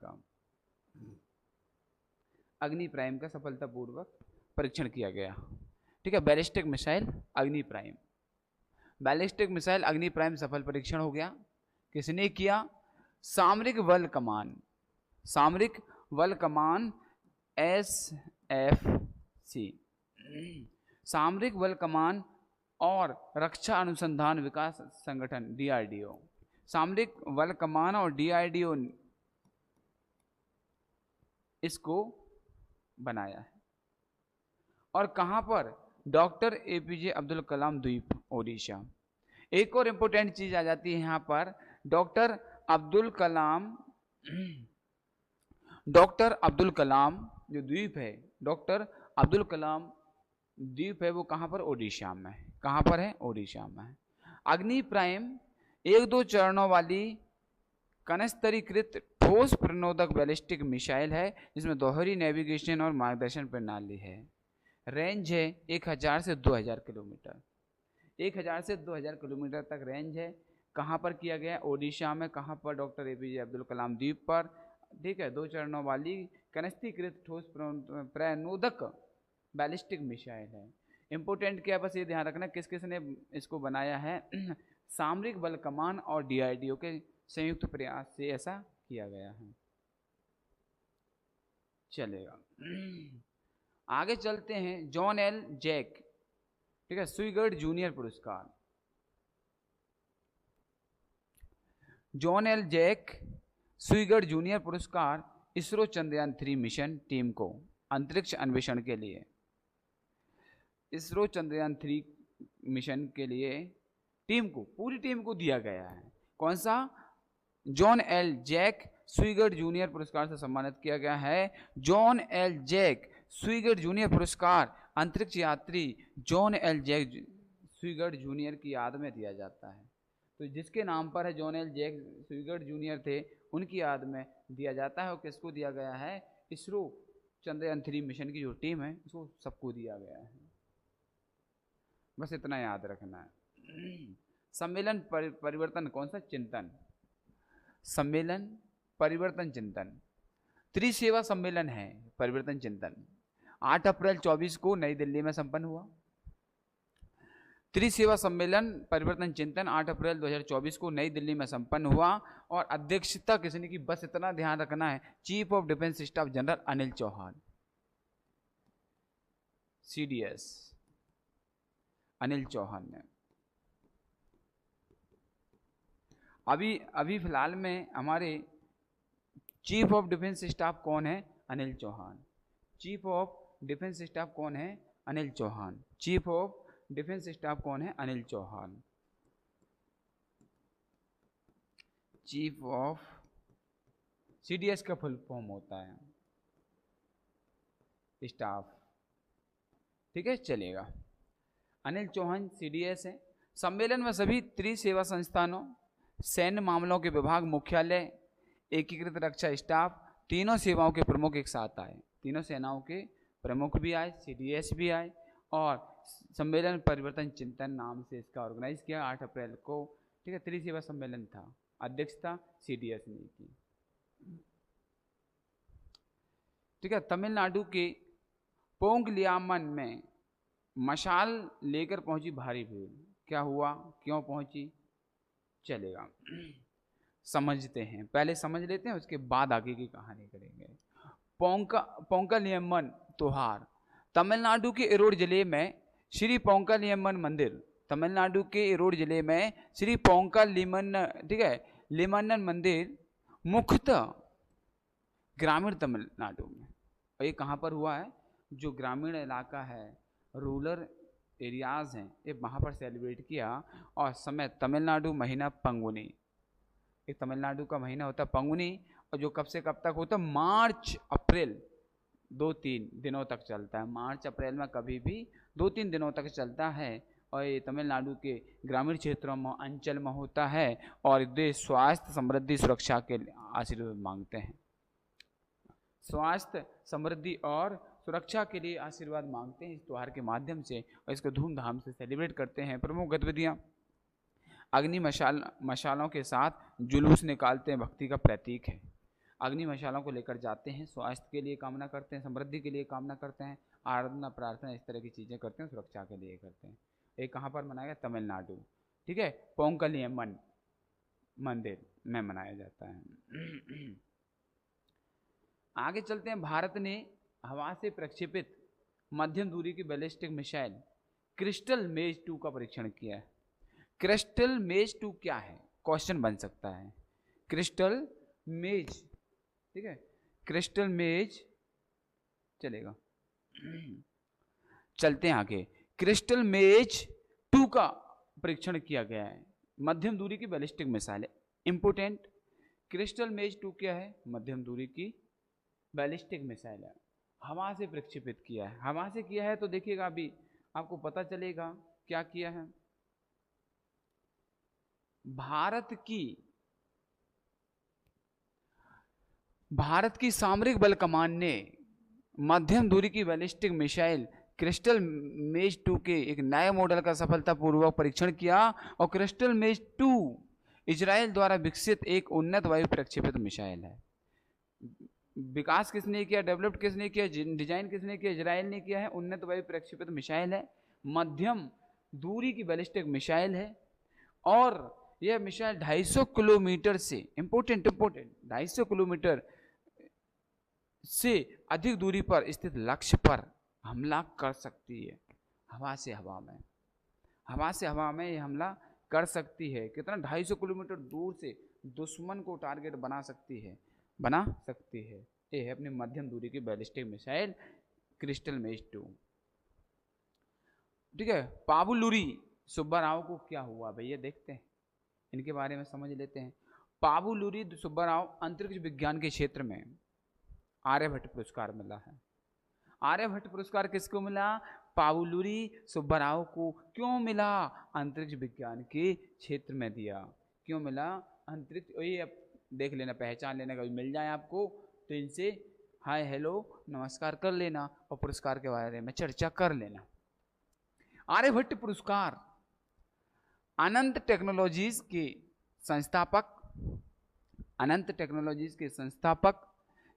का सफलतापूर्वक परीक्षण किया गया। ठीक है, बैलिस्टिक मिसाइल अग्नि प्राइम, बैलिस्टिक मिसाइल अग्नि प्राइम सफल परीक्षण हो गया। किसने किया? सामरिक बल कमान SFC, सामरिक बल कमान और रक्षा अनुसंधान विकास संगठन DRDO। सामरिक बल कमान और DRDO इसको बनाया है। और कहां पर? डॉक्टर APJ अब्दुल कलाम द्वीप, ओडिशा। एक और इंपॉर्टेंट चीज आ जाती है यहां पर, डॉक्टर अब्दुल कलाम जो द्वीप है, डॉक्टर अब्दुल कलाम द्वीप है, वो कहां पर? ओडिशा में। कहां पर है? ओडिशा में। अग्नि प्राइम 1-2 चरणों वाली कनस्तरीकृत ठोस प्रणोदक बैलिस्टिक मिसाइल है जिसमें दोहरी नेविगेशन और मार्गदर्शन प्रणाली है। रेंज है 1000 से 2000 किलोमीटर। 1000 से 2000 किलोमीटर तक रेंज है। कहाँ पर किया गया? ओडिशा में। कहाँ पर? डॉक्टर APJ अब्दुल कलाम द्वीप पर। ठीक है, 2 चरणों वाली कनस्तीकृत ठोस प्रणोदक बैलिस्टिक मिसाइल है। इंपोर्टेंट क्या, बस ये ध्यान रखना किस किस ने इसको बनाया है। सामरिक बल कमान और DRDO के संयुक्त प्रयास से ऐसा किया गया है। चलेगा, आगे चलते हैं। जॉन एल जैक, ठीक है, स्वीगर्ड जूनियर पुरस्कार। जॉन एल जैक स्वीगर्ड जूनियर पुरस्कार इसरो चंद्रयान 3 मिशन टीम को अंतरिक्ष अन्वेषण के लिए, इसरो चंद्रयान 3 मिशन के लिए टीम को, पूरी टीम को दिया गया है। कौन सा? जॉन एल जैक स्वीगर्ड जूनियर पुरस्कार से सम्मानित किया गया है। जॉन एल जैक स्वीगर्ड जूनियर पुरस्कार अंतरिक्ष यात्री जॉन एल जैक स्वीगर्ड जूनियर की याद में दिया जाता है। तो जिसके नाम पर है जॉन एल जैक स्वीगर्ड जूनियर थे, उनकी याद में दिया जाता है। और किसको दिया गया है? इसरो चंद्रयान 3 मिशन की जो टीम है उसको सबको दिया गया है। बस इतना याद रखना है। सम्मेलन परिवर्तन, कौन सा? चिंतन, सम्मेलन परिवर्तन चिंतन, त्रिसेवा सम्मेलन है परिवर्तन चिंतन। 8 अप्रैल 24 को नई दिल्ली में संपन्न हुआ। त्रिसेवा सम्मेलन परिवर्तन चिंतन 8 अप्रैल 2024 को नई दिल्ली में संपन्न हुआ और अध्यक्षता किसने की, बस इतना ध्यान रखना है, chief of defence staff general Anil Chauhan, CDS Anil Chauhan ने। अभी फिलहाल में हमारे चीफ ऑफ डिफेंस स्टाफ कौन है, Anil Chauhan. Chief of defence staff कौन है, Anil Chauhan. Chief of defence staff कौन है, Anil Chauhan. Chief of, CDS का फुल फॉर्म होता है स्टाफ, ठीक है, चलेगा। अनिल चौहान CDS है। सम्मेलन में सभी त्रिसेवा संस्थानों, सैन्य मामलों के विभाग मुख्यालय, एकीकृत रक्षा स्टाफ, तीनों सेवाओं के प्रमुख एक साथ आए। तीनों सेनाओं के प्रमुख भी आए, CDS भी आए, और सम्मेलन परिवर्तन चिंतन नाम से इसका ऑर्गेनाइज किया 8 अप्रैल को, ठीक है। त्रिसेवा सम्मेलन था, अध्यक्षता CDS ने की, ठीक है। तमिलनाडु के पोंगलियामन में मशाल लेकर पहुंची भारी भीड़। क्या हुआ, क्यों पहुंची, चलेगा, समझते हैं, पहले समझ लेते हैं, उसके बाद आगे की कहानी करेंगे। पोंगलियम्मन त्योहार तमिलनाडु के इरोड जिले में श्री पोंगलियम्मन मंदिर, तमिलनाडु के इरोड जिले में श्री पोंगलियम्मन, ठीक है, लिमन्नन मंदिर मुख्यतः ग्रामीण तमिलनाडु में, और ये कहाँ पर हुआ है, जो ग्रामीण इलाका है, रूरल एरियाज हैं, ये वहाँ पर सेलिब्रेट किया। और समय तमिलनाडु महीना पंगुनी, एक तमिलनाडु का महीना होता है पंगुनी, और जो कब से कब तक होता है, मार्च अप्रैल 2-3 दिनों तक चलता है। मार्च अप्रैल में कभी भी 2-3 दिनों तक चलता है, और ये तमिलनाडु के ग्रामीण क्षेत्रों में, अंचल में होता है, और देश स्वास्थ्य समृद्धि सुरक्षा के आशीर्वाद मांगते हैं। स्वास्थ्य समृद्धि और सुरक्षा के लिए आशीर्वाद मांगते हैं इस त्यौहार के माध्यम से, और इसको धूमधाम से सेलिब्रेट करते हैं। प्रमुख गतिविधियाँ, अग्नि मशालों के साथ जुलूस निकालते हैं, भक्ति का प्रतीक है। अग्नि मशालों को लेकर जाते हैं, स्वास्थ्य के लिए कामना करते हैं, समृद्धि के लिए कामना करते हैं, आराधना प्रार्थना इस तरह की चीज़ें करते हैं, सुरक्षा के लिए करते हैं। ये कहाँ पर मनाया गया, तमिलनाडु, ठीक है, पोंगलियम्मन मंदिर में मनाया जाता है। आगे चलते हैं। भारत ने हवा से प्रक्षेपित मध्यम दूरी की बैलिस्टिक मिसाइल क्रिस्टल मेज 2 का परीक्षण किया है। क्रिस्टल मेज 2 क्या है, क्वेश्चन बन सकता है। क्रिस्टल मेज, ठीक है, क्रिस्टल मेज, चलेगा, चलते हैं आगे। क्रिस्टल मेज 2 का परीक्षण किया गया है, मध्यम दूरी की बैलिस्टिक मिसाइल है, इंपोर्टेंट। क्रिस्टल मेज 2 क्या है, मध्यम दूरी की बैलिस्टिक मिसाइल है, हवा से प्रक्षेपित किया है। हवा से किया है तो देखिएगा, अभी आपको पता चलेगा क्या किया है। भारत की सामरिक बल कमान ने मध्यम दूरी की बैलिस्टिक मिसाइल क्रिस्टल मेज 2 के एक नए मॉडल का सफलतापूर्वक परीक्षण किया, और क्रिस्टल मेज 2 इजराइल द्वारा विकसित एक उन्नत वायु प्रक्षेपित मिसाइल है। विकास किसने किया, डेवलप्ड किसने किया, डिजाइन किसने किया, इजराइल ने किया है। उन्नत वायु प्रक्षेपित मिसाइल है, मध्यम दूरी की बैलिस्टिक मिसाइल है, और यह मिसाइल 250 किलोमीटर से, इंपोर्टेंट 250 किलोमीटर से अधिक दूरी पर स्थित लक्ष्य पर हमला कर सकती है। हवा से हवा में यह हमला कर सकती है। कितना, 250 किलोमीटर दूर से दुश्मन को टारगेट बना सकती है। ये है अपनी मध्यम दूरी की बैलिस्टिक मिसाइल क्रिस्टल मेज 2, ठीक है। पाबुलुरी सुब्बाराव को क्या हुआ भैया, देखते हैं, इनके बारे में समझ लेते हैं। पाबुलुरी सुब्बाराव अंतरिक्ष विज्ञान के क्षेत्र में आर्यभट्ट पुरस्कार मिला है। आर्यभट्ट पुरस्कार किसको मिला, पाबुलुरी सुब्बाराव को। क्यों मिला, अंतरिक्ष विज्ञान के क्षेत्र में दिया। क्यों मिला, अंतरिक्ष, ये अब देख लेना, पहचान लेना, कभी मिल जाए आपको तो इनसे हाय हेलो नमस्कार कर लेना, और पुरस्कार के बारे में चर्चा कर लेना। आर्यभट्ट पुरस्कार अनंत टेक्नोलॉजीज के संस्थापक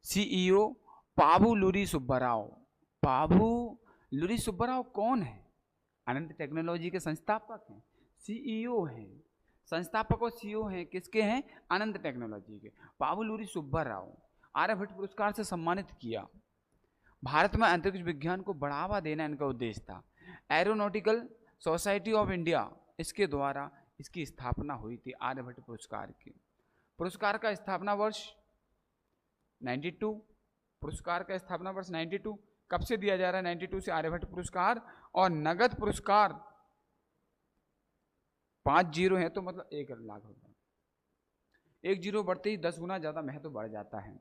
CEO पाबुलुरी सुब्बाराव। पाबुलुरी सुब्बाराव कौन है, अनंत टेक्नोलॉजी के संस्थापक हैं, सीईओ हैं, संस्थापक और सीईओ हैं किसके हैं? अनंत टेक्नोलॉजी के। पावलूरी सुब्बा राव आर्यभट्ट पुरस्कार से सम्मानित किया। भारत में अंतरिक्ष विज्ञान को बढ़ावा देना इनका उद्देश्य था। एरोनॉटिकल सोसाइटी ऑफ इंडिया इसके द्वारा इसकी स्थापना हुई थी आर्यभट्ट पुरस्कार की। पुरस्कार का स्थापना वर्ष 92, पुरस्कार का स्थापना वर्ष 92। कब से दिया जा रहा है? 92 से आर्यभट्ट पुरस्कार। और नगद पुरस्कार 5 जीरो है तो मतलब 1 लाख होगा। 1 जीरो बढ़ते ही 10 गुना ज्यादा महत्व बढ़ जाता है।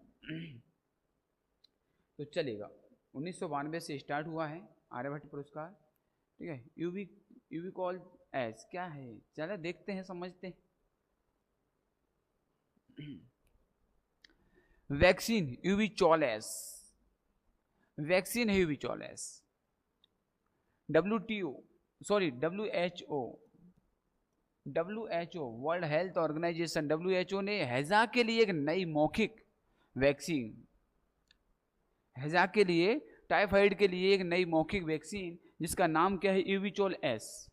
तो चलेगा, 1992 से स्टार्ट हुआ है आर्यभट्ट पुरस्कार, ठीक है। यूवी कॉल एस क्या है, चलो देखते हैं, समझते हैं। वैक्सीन यूवी चॉलेस, वैक्सीन है Euvichol. WHO world health organization, WHO ने हैजा के लिए एक नई मौखिक वैक्सीन, हैजा के लिए, टाइफाइड के लिए एक नई मौखिक वैक्सीन जिसका नाम क्या है? यूविचोल एस।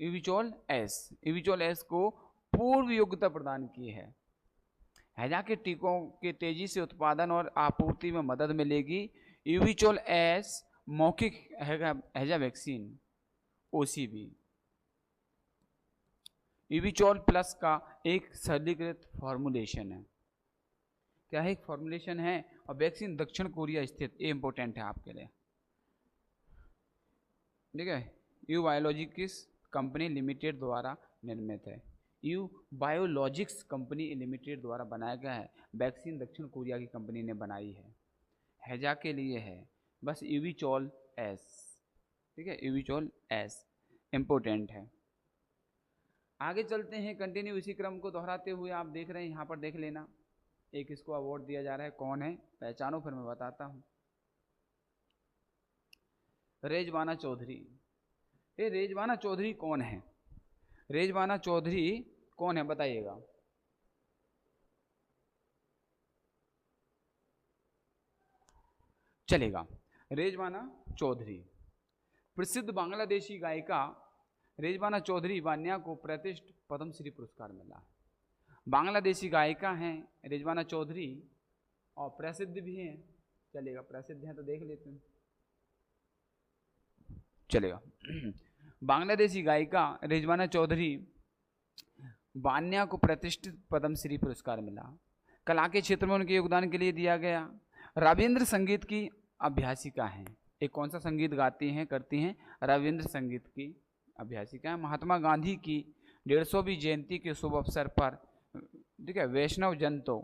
यूविचोल एस को पूर्व योग्यता प्रदान की है। हैजा के टीकों के तेजी से उत्पादन और आपूर्ति में मदद मिलेगी। यूविचोल एस मौखिक हैजा वैक्सीन OCV यूविचोल प्लस का एक सरलीकृत फॉर्मुलेशन है। क्या है? एक फॉर्मुलेशन है। और वैक्सीन दक्षिण कोरिया स्थित, ये इंपॉर्टेंट है आपके लिए, ठीक है। यू बायोलॉजिक्स कंपनी लिमिटेड द्वारा निर्मित है। यू बायोलॉजिक्स कंपनी लिमिटेड द्वारा बनाया गया है। वैक्सीन दक्षिण कोरिया की कंपनी ने बनाई है, हैजा के लिए है बस। यूविचोल एस, ठीक है, यूविचोल एस इंपॉर्टेंट है। आगे चलते हैं, कंटिन्यू इसी क्रम को दोहराते हुए आप देख रहे हैं, यहाँ पर देख लेना। एक इसको अवार्ड दिया जा रहा है, कौन है? पहचानो फिर मैं बताता हूँ। रेजवाना चौधरी। ये रेजवाना चौधरी कौन है? रेजवाना चौधरी कौन है बताइएगा? चलेगा। रेजवाना चौधरी प्रसिद्ध बांग्लादेशी गायिका रेजवाना चौधरी वान्या को प्रतिष्ठित पद्मश्री पुरस्कार मिला। बांग्लादेशी गायिका हैं रेजवाना चौधरी और प्रसिद्ध भी हैं। चलेगा, प्रसिद्ध हैं तो देख लेते हैं, चलेगा। बांग्लादेशी गायिका रेजवाना चौधरी वान्या को प्रतिष्ठित पद्मश्री पुरस्कार मिला। कला के क्षेत्र में उनके योगदान के लिए दिया गया। रविंद्र संगीत की अभ्यासिका हैं। एक कौन सा संगीत गाती हैं, करती हैं? रविंद्र संगीत की अभ्यासिका है। महात्मा गांधी की 150वीं जयंती के शुभ अवसर पर, ठीक है, वैष्णव जन तो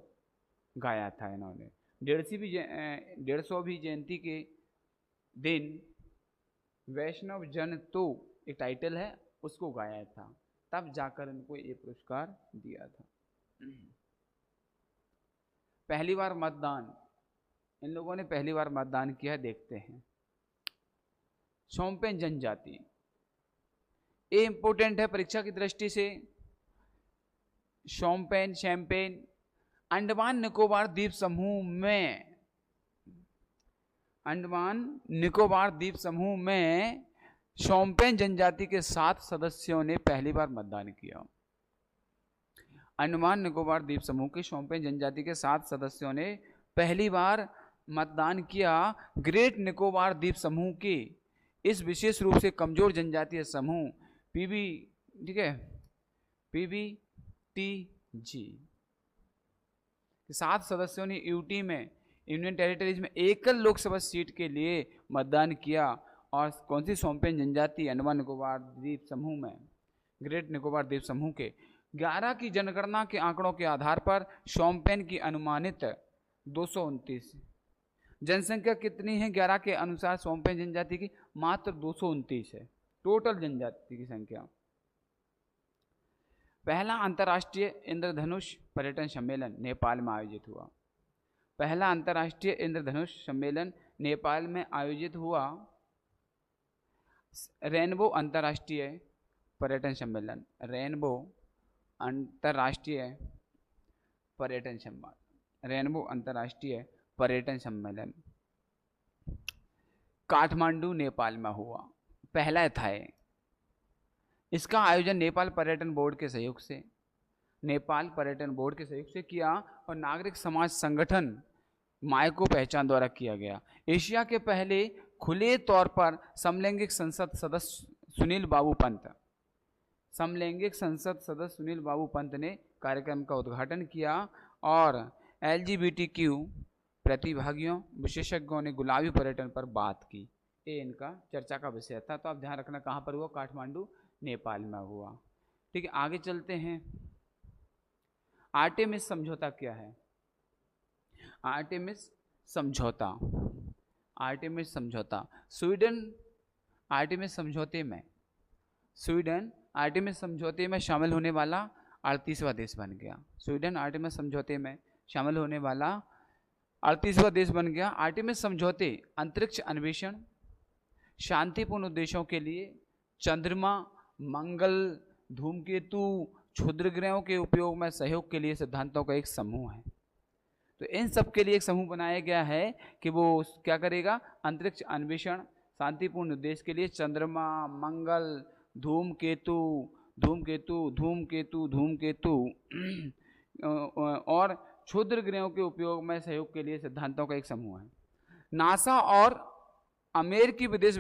गाया था इन्होंने। 150वीं जयंती के दिन वैष्णव जन तो एक टाइटल है, उसको गाया था, तब जाकर इनको ये पुरस्कार दिया था। पहली बार मतदान, इन लोगों ने पहली बार मतदान किया, देखते हैं। शोम्पेन जनजाति, ये इंपॉर्टेंट है परीक्षा की दृष्टि से। शैम्पेन अंडमान निकोबार द्वीप समूह में, अंडमान निकोबार द्वीप समूह में शोम्पेन जनजाति के 7 सदस्यों ने पहली बार मतदान किया। अंडमान निकोबार द्वीप समूह के शोम्पेन जनजाति के 7 सदस्यों ने पहली बार मतदान किया। ग्रेट निकोबार द्वीप समूह के इस विशेष रूप से कमजोर जनजातीय समूह पीबी, ठीक है, PBTG 7 सदस्यों ने यूटी में, यूनियन टेरिटरीज में एकल लोकसभा सीट के लिए मतदान किया। और कौन सी? शोम्पेन जनजाति अंडमान निकोबार द्वीप समूह में, ग्रेट निकोबार द्वीप समूह के 11 की जनगणना के आंकड़ों के आधार पर शोम्पेन की अनुमानित 229 जनसंख्या कितनी है? 11 के अनुसार शोम्पेन जनजाति की मात्र 229 है टोटल जनजाति की संख्या। पहला अंतर्राष्ट्रीय इंद्रधनुष पर्यटन सम्मेलन नेपाल में आयोजित हुआ। पहला अंतर्राष्ट्रीय इंद्रधनुष सम्मेलन नेपाल में आयोजित हुआ। रेनबो अंतर्राष्ट्रीय पर्यटन सम्मेलन, रेनबो अंतर्राष्ट्रीय पर्यटन सम्मेलन, रेनबो अंतर्राष्ट्रीय पर्यटन सम्मेलन काठमांडू नेपाल में हुआ। पहला था। इसका आयोजन नेपाल पर्यटन बोर्ड के सहयोग से किया और नागरिक समाज संगठन मायको पहचान द्वारा किया गया। एशिया के पहले खुले तौर पर समलैंगिक संसद सदस्य सुनील बाबू पंत ने कार्यक्रम का उद्घाटन किया और LGBTQ प्रतिभागियों विशेषज्ञों ने गुलाबी पर्यटन पर बात की। ये इनका चर्चा का विषय था। तो आप ध्यान रखना कहाँ पर हुआ, काठमांडू नेपाल में हुआ। ठीक है, आगे चलते हैं। आर्टेमिस समझौता क्या है? आर्टेमिस समझौता स्वीडन आर्टेमिस समझौते में शामिल होने वाला 38वां देश बन गया। स्वीडन आर्टेमिस समझौते में शामिल होने वाला 38वां देश बन गया। आर्टेमिस समझौते अंतरिक्ष अन्वेषण, शांतिपूर्ण उद्देश्यों के लिए चंद्रमा, मंगल, धूमकेतु, क्षुद्रग्रहों के उपयोग में सहयोग के लिए सिद्धांतों का एक समूह है। तो इन सब के लिए एक समूह बनाया गया है कि वो क्या करेगा, अंतरिक्ष अन्वेषण, शांतिपूर्ण उद्देश्य के लिए चंद्रमा, मंगल, धूमकेतु और क्षुद्र ग्रहों के उपयोग में सहयोग के लिए सिद्धांतों का एक समूह है। नासा और अमेरिकी विदेश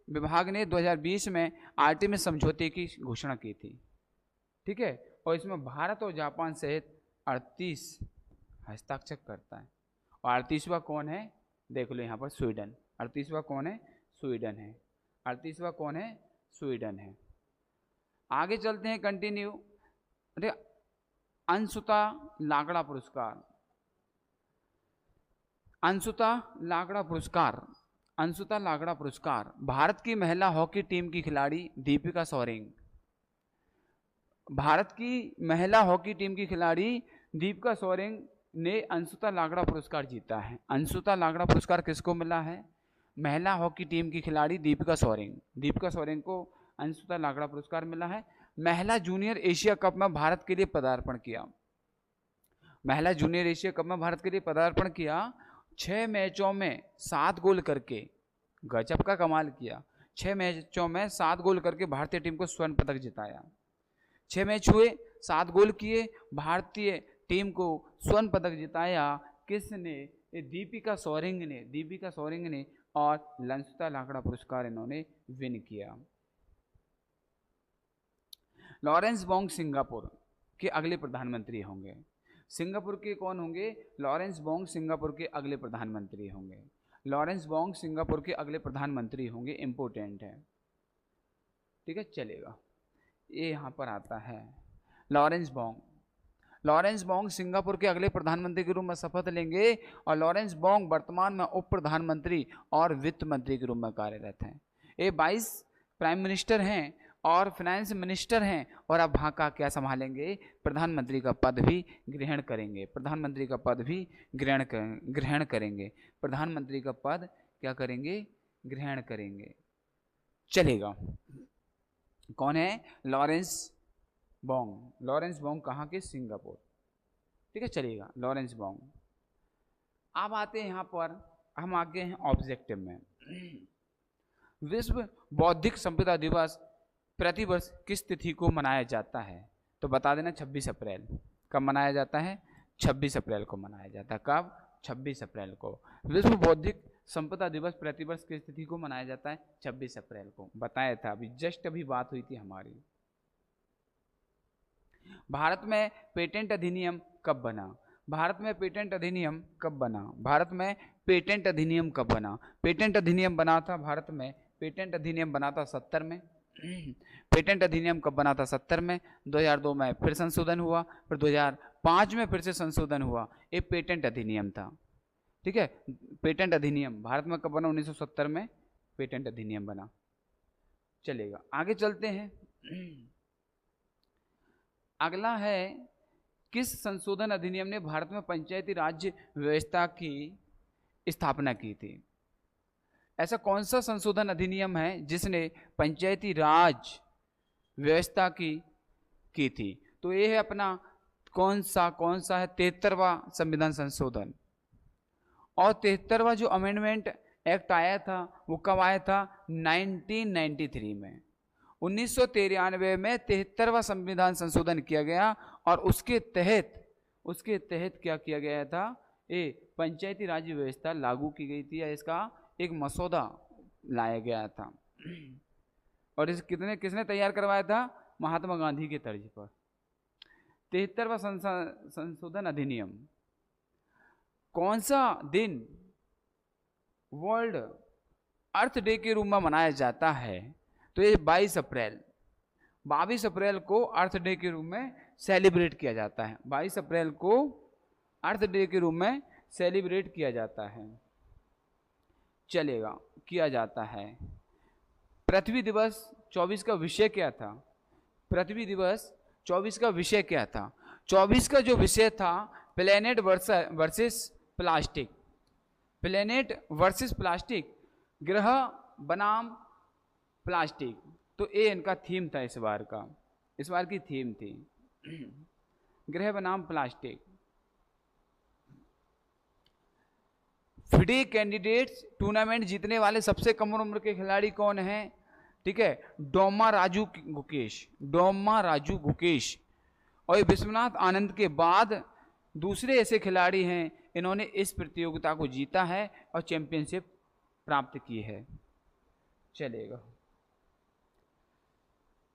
विभाग ने 2020 में आर्टेमिस समझौते की घोषणा की थी। ठीक है, और इसमें भारत और जापान सहित 38 हस्ताक्षर करता है। और 38वां कौन है, देख लो यहाँ पर, स्वीडन। 38वां कौन है? स्वीडन है। आगे चलते हैं, कंटिन्यू। अरे अंशुता लाकड़ा पुरस्कार भारत की महिला हॉकी टीम की खिलाड़ी दीपिका सोरेन। भारत की महिला हॉकी टीम की खिलाड़ी दीपिका सोरेन ने अंशुता लाकड़ा पुरस्कार जीता है। अंशुता लाकड़ा पुरस्कार किसको मिला है? महिला हॉकी टीम की खिलाड़ी दीपिका सोरेन को अंशुता लाकड़ा पुरस्कार मिला है। महिला जूनियर एशिया कप में भारत के लिए पदार्पण किया। 6 मैचों में 7 गोल करके, गजब का कमाल किया। 6 मैचों में 7 गोल करके भारतीय टीम को स्वर्ण पदक जिताया। 6 मैच हुए, 7 गोल किए, भारतीय टीम को स्वर्ण पदक जिताया। किसने? दीपिका सोरेन ने और अंशुता लाकड़ा पुरस्कार इन्होंने विन किया। लॉरेंस बोंग सिंगापुर के अगले प्रधानमंत्री होंगे। सिंगापुर के कौन होंगे? लॉरेंस बोंग सिंगापुर के अगले प्रधानमंत्री होंगे। इंपोर्टेंट है, ठीक है, चलेगा। ये यहाँ पर आता है लॉरेंस बोंग सिंगापुर के अगले प्रधानमंत्री के रूप में शपथ लेंगे। और लॉरेंस बोंग वर्तमान में उप प्रधानमंत्री और वित्त मंत्री के रूप में कार्यरत हैं। ये 22 प्राइम मिनिस्टर हैं और फाइनेंस मिनिस्टर हैं, और अब वहाँ का क्या संभालेंगे? प्रधानमंत्री का पद भी ग्रहण करेंगे। प्रधानमंत्री का पद क्या करेंगे? ग्रहण करेंगे। चलेगा। कौन है? लॉरेंस बोंग कहाँ के? सिंगापुर। ठीक है, चलेगा, लॉरेंस बोंग। अब आते हैं यहाँ पर, हम आगे हैं ऑब्जेक्टिव में। विश्व बौद्धिक संपदा दिवस प्रतिवर्ष किस तिथि को मनाया जाता है? तो बता देना, 26 अप्रैल। कब मनाया जाता है? 26 अप्रैल को मनाया जाता है। कब? 26 अप्रैल को। विश्व बौद्धिक संपदा दिवस प्रतिवर्ष किस तिथि को मनाया जाता है? 26 अप्रैल को। बताया था, अभी बात हुई थी हमारी। भारत में पेटेंट अधिनियम कब बना? पेटेंट अधिनियम कब बना था भारत में? पेटेंट अधिनियम बना था 70 में। पेटेंट अधिनियम कब बना था? 70 में। 2002 में फिर संशोधन हुआ, फिर 2005 में फिर से संशोधन हुआ। ये पेटेंट अधिनियम था। ठीक है, पेटेंट अधिनियम भारत में कब बना? 1970 में पेटेंट अधिनियम बना। चलेगा, आगे चलते हैं। अगला है, किस संशोधन अधिनियम ने भारत में पंचायती राज व्यवस्था की स्थापना की थी? ऐसा कौन सा संशोधन अधिनियम है जिसने पंचायती राज व्यवस्था की थी? तो ये है अपना कौन सा है? 73वां संविधान संशोधन। और 73वां जो अमेंडमेंट एक्ट आया था वो कब आया था? 1993 में। 1993 में 73वां संविधान संशोधन किया गया और उसके तहत क्या किया गया था? पंचायती राज व्यवस्था लागू की गई थी या इसका एक मसौदा लाया गया था। और इस किसने तैयार करवाया था? महात्मा गांधी के तर्ज पर। 73वां संशोधन अधिनियम कौन सा दिन वर्ल्ड अर्थ डे के रूप में मनाया जाता है? तो ये 22 अप्रैल को अर्थ डे के रूप में सेलिब्रेट किया जाता है। 22 अप्रैल को अर्थ डे के रूप में सेलिब्रेट किया जाता है, चलेगा, किया जाता है। पृथ्वी दिवस 24 का विषय क्या था? पृथ्वी दिवस 24 का विषय क्या था? 24 का जो विषय था planet versus plastic. Planet versus plastic, ग्रह बनाम प्लास्टिक। तो ये इनका थीम था इस बार की थीम थी ग्रह बनाम प्लास्टिक। फिडे कैंडिडेट्स टूर्नामेंट जीतने वाले सबसे कम उम्र के खिलाड़ी कौन हैं? ठीक है, डोमा राजू गुकेश। और विश्वनाथ आनंद के बाद दूसरे ऐसे खिलाड़ी हैं इन्होंने इस प्रतियोगिता को जीता है और चैंपियनशिप प्राप्त की है, चलेगा,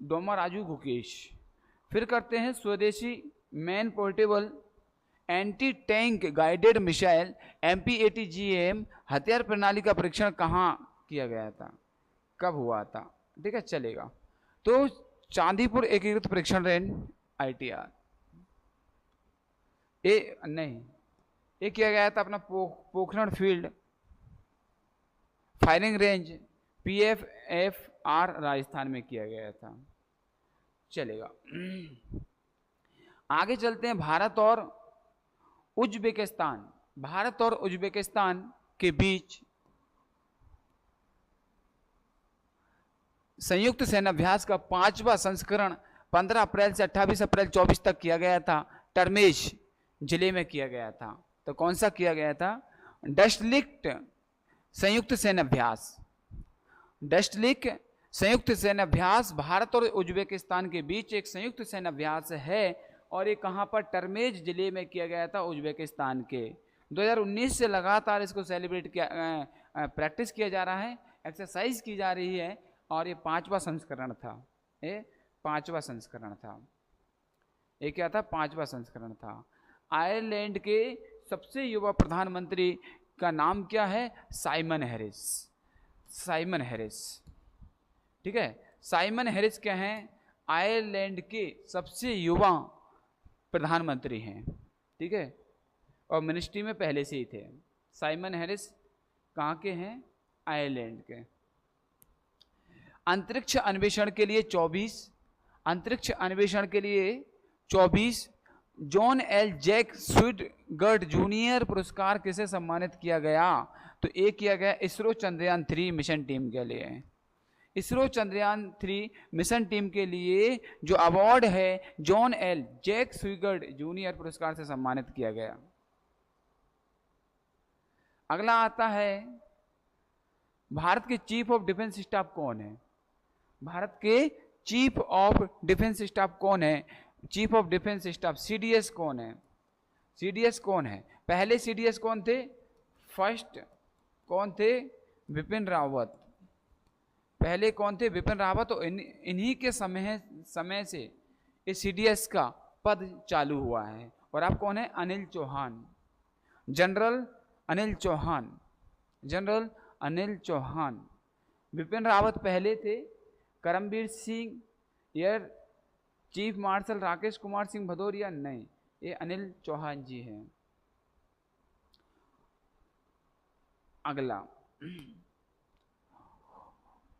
डोमा राजू गुकेश। फिर करते हैं स्वदेशी man portable anti tank guided missile MPATGM हथियार प्रणाली का परीक्षण कहाँ किया गया था, कब हुआ था? ठीक है, चलेगा। तो चांदीपुर एकीकृत परीक्षण रेंज ITR ये किया गया था अपना Pokhran field firing range PFFR Rajasthan में किया गया था, चलेगा। आगे चलते हैं भारत और उज्बेकिस्तान के बीच संयुक्त सेनाभ्यास का 5वां संस्करण 15 अप्रैल से 28 अप्रैल 24 तक किया गया था। टर्मेश जिले में किया गया था। तो कौन सा किया गया था? डस्टलिक्ट संयुक्त सेनाभ्यास भारत और उज्बेकिस्तान के बीच एक संयुक्त सेनाभ्यास है और ये कहाँ पर? टर्मेज जिले में किया गया था उज्बेकिस्तान के। 2019 से लगातार इसको सेलिब्रेट किया, प्रैक्टिस किया जा रहा है, एक्सरसाइज की जा रही है और ये 5वां संस्करण था। ये क्या था? 5वां संस्करण था। आयरलैंड के सबसे युवा प्रधानमंत्री का नाम क्या है? Simon Harris. ठीक है, साइमन हैरिस क्या हैं? आयरलैंड के सबसे युवा प्रधानमंत्री हैं। ठीक है, और मिनिस्ट्री में पहले से ही थे। साइमन हैरिस कहाँ के हैं? आयरलैंड के। अंतरिक्ष अन्वेषण के लिए 24 जॉन एल जैक स्वीडगर्ड जूनियर पुरस्कार किसे सम्मानित किया गया? तो ये किया गया इसरो चंद्रयान 3 मिशन टीम के लिए। इसरो चंद्रयान 3 मिशन टीम के लिए जो अवार्ड है जॉन एल जैक स्वीडगर्ड जूनियर पुरस्कार से सम्मानित किया गया। अगला आता है भारत के चीफ ऑफ डिफेंस स्टाफ कौन है? भारत के चीफ ऑफ डिफेंस स्टाफ कौन है? Chief of defence staff CDS कौन है? पहले CDS कौन थे? फर्स्ट कौन थे? विपिन रावत। पहले कौन थे? विपिन रावत। तो इन्हीं के समय से इस CDS का पद चालू हुआ है। और आप कौन है? अनिल चौहान, जनरल अनिल चौहान। विपिन रावत पहले थे। Karambir Singh, air chief marshal Rakesh Kumar Singh Bhadauria, नहीं, ये अनिल चौहान जी हैं। अगला,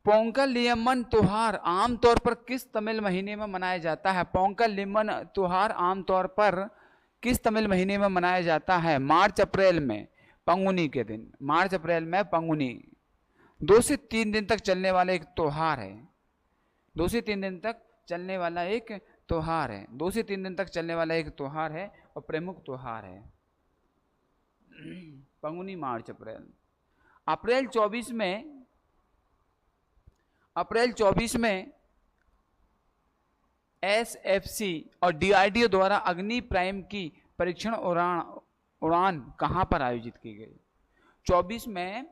पोंगलियम्मन त्योहार आमतौर पर किस तमिल महीने में मनाया जाता है? पोंगलियम्मन त्योहार आमतौर पर किस तमिल महीने में मनाया जाता है? मार्च अप्रैल में, पंगुनी के दिन। मार्च अप्रैल में पंगुनी। 2 से 3 दिन तक चलने वाला एक त्योहार है। 2 से 3 दिन तक चलने वाला एक त्योहार है। 2 से 3 दिन तक चलने वाला एक त्योहार है और प्रमुख त्योहार है। पंगुनी, मार्च, अप्रैल। अप्रैल 24 में एसएफसी और डीआरडीओ द्वारा अग्नि प्राइम की परीक्षण उड़ान कहां पर आयोजित की गई? 24 में,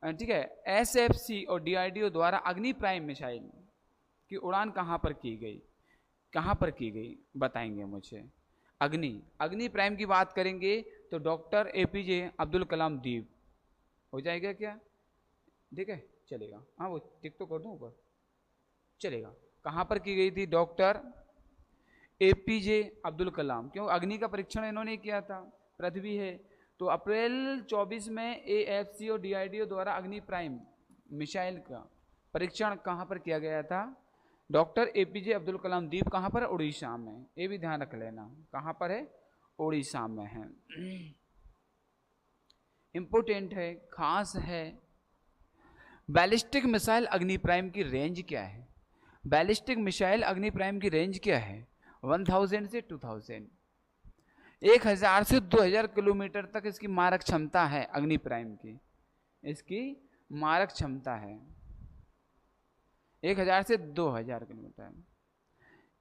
ठीक है, एसएफसी और डीआरडीओ द्वारा अग्नि प्राइम मिसाइल की उड़ान कहां पर की गई? कहां पर की गई बताएंगे मुझे। अग्नि प्राइम की बात करेंगे तो डॉक्टर एपीजे अब्दुल कलाम द्वीप हो जाएगा क्या? ठीक है, चलेगा। हाँ, वो टिक तो कर दूं ऊपर, चलेगा। कहां पर की गई थी? Doctor APJ Abdul Kalam. क्यों? अग्नि का परीक्षण इन्होंने किया था, पृथ्वी है। तो अप्रैल 24 में एएफसी और डीआरडीओ द्वारा अग्नि प्राइम मिसाइल का परीक्षण कहां पर किया गया था? डॉक्टर एपीजे अब्दुल कलाम द्वीप कहां पर है? उड़ीसा में। ये भी ध्यान रख लेना, कहां पर है? उड़ीसा में है। इंपोर्टेंट है, खास है। बैलिस्टिक मिसाइल अग्नि प्राइम की रेंज क्या है? बैलिस्टिक मिसाइल अग्नि प्राइम की रेंज क्या है? 1000 से 2000, 1000 से 2000 किलोमीटर तक इसकी मारक क्षमता है। अग्नि प्राइम की इसकी मारक क्षमता है 1000 से 2000 किलोमीटर।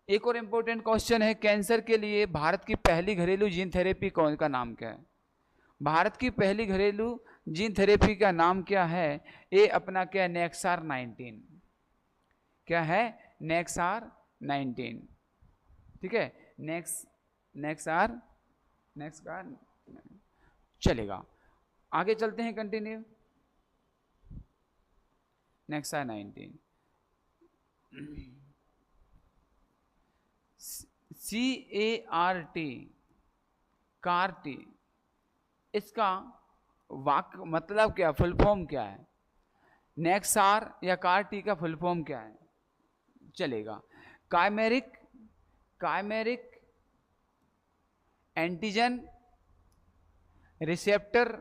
एक और इंपॉर्टेंट क्वेश्चन है, कैंसर के लिए भारत की पहली घरेलू जीन थेरेपी कौन का नाम क्या है? भारत की पहली घरेलू जीन थेरेपी का नाम क्या है? ये अपना क्या है? नेक्सार 19। क्या है? नेक्सार 19। ठीक है, नेक्सार चलेगा। आगे चलते हैं, कंटिन्यू। नेक्सार 19 CAR-T, कार-टी, इसका वाक्य मतलब क्या, फुल फॉर्म क्या है? नेक्सार या कार-टी का फुल फॉर्म क्या है? चलेगा। Chimeric antigen receptor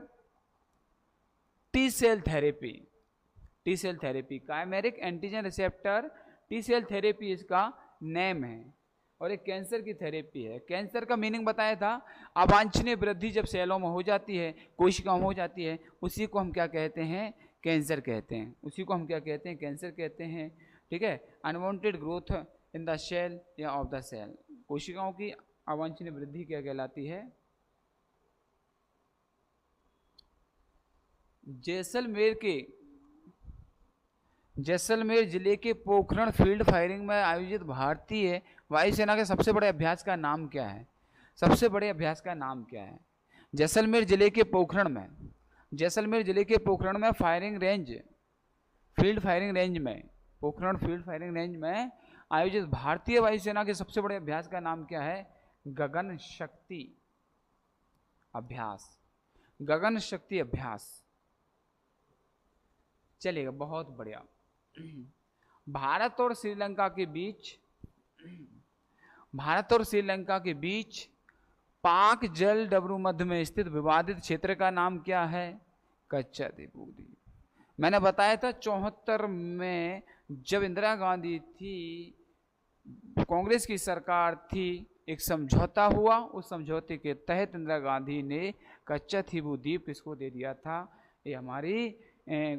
T cell therapy. Chimeric antigen receptor T cell therapy इसका नेम है, और एक कैंसर की थेरेपी है। कैंसर का मीनिंग बताया था, अवांछनीय वृद्धि जब सेलों में हो जाती है, कोशिकाओं में हो जाती है, उसी को हम क्या कहते हैं? कैंसर कहते हैं। उसी को हम क्या कहते हैं? कैंसर कहते हैं। ठीक है, unwanted growth in the cell या ऑफ द सेल, कोशिकाओं की अवांछनीय वृद्धि क्या कहलाती है? जैसलमेर जिले के पोखरण फील्ड फायरिंग में आयोजित भारतीय वायुसेना के सबसे बड़े अभ्यास का नाम क्या है? सबसे बड़े अभ्यास का नाम क्या है? जैसलमेर जिले के पोखरण में फील्ड फायरिंग रेंज में, पोखरण फील्ड फायरिंग रेंज में आयोजित भारतीय वायुसेना के सबसे बड़े अभ्यास का नाम क्या है? गगन शक्ति अभ्यास। गगन शक्ति अभ्यास, चलेगा, बहुत बढ़िया। भारत और श्रीलंका के बीच पाक जल डबरू मध्य में स्थित विवादित क्षेत्र का नाम क्या है? कच्चा द्वीप। मैंने बताया था 74 में जब इंदिरा गांधी थी, कांग्रेस की सरकार थी, एक समझौता हुआ। उस समझौते के तहत इंदिरा गांधी ने कच्चा थीबू द्वीप किसको दे दिया था? ये हमारी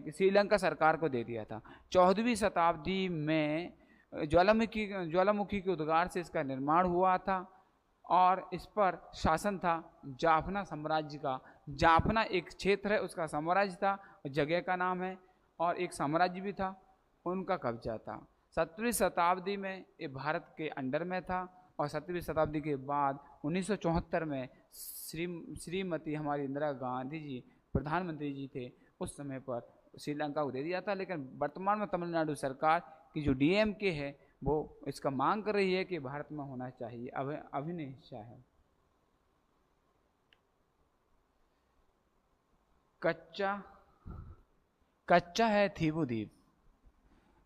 श्रीलंका सरकार को दे दिया था। 14वीं शताब्दी में ज्वालामुखी के उद्गार से इसका निर्माण हुआ था, और इस पर शासन था जाफना साम्राज्य का। जाफना एक क्षेत्र है, उसका साम्राज्य था, जगह का नाम है, और एक साम्राज्य भी था, उनका कब्जा था। 17वीं शताब्दी में ये भारत के अंडर में था, और 17वीं शताब्दी के बाद 1974 में श्रीमती हमारी इंदिरा गांधी जी प्रधानमंत्री जी थे, उस समय पर श्रीलंका को दे दिया था। लेकिन वर्तमान में तमिलनाडु सरकार की जो डीएमके है, वो इसका मांग कर रही है कि भारत में होना चाहिए। अभिनय शाह है। कच्चा है थीबू द्वीप,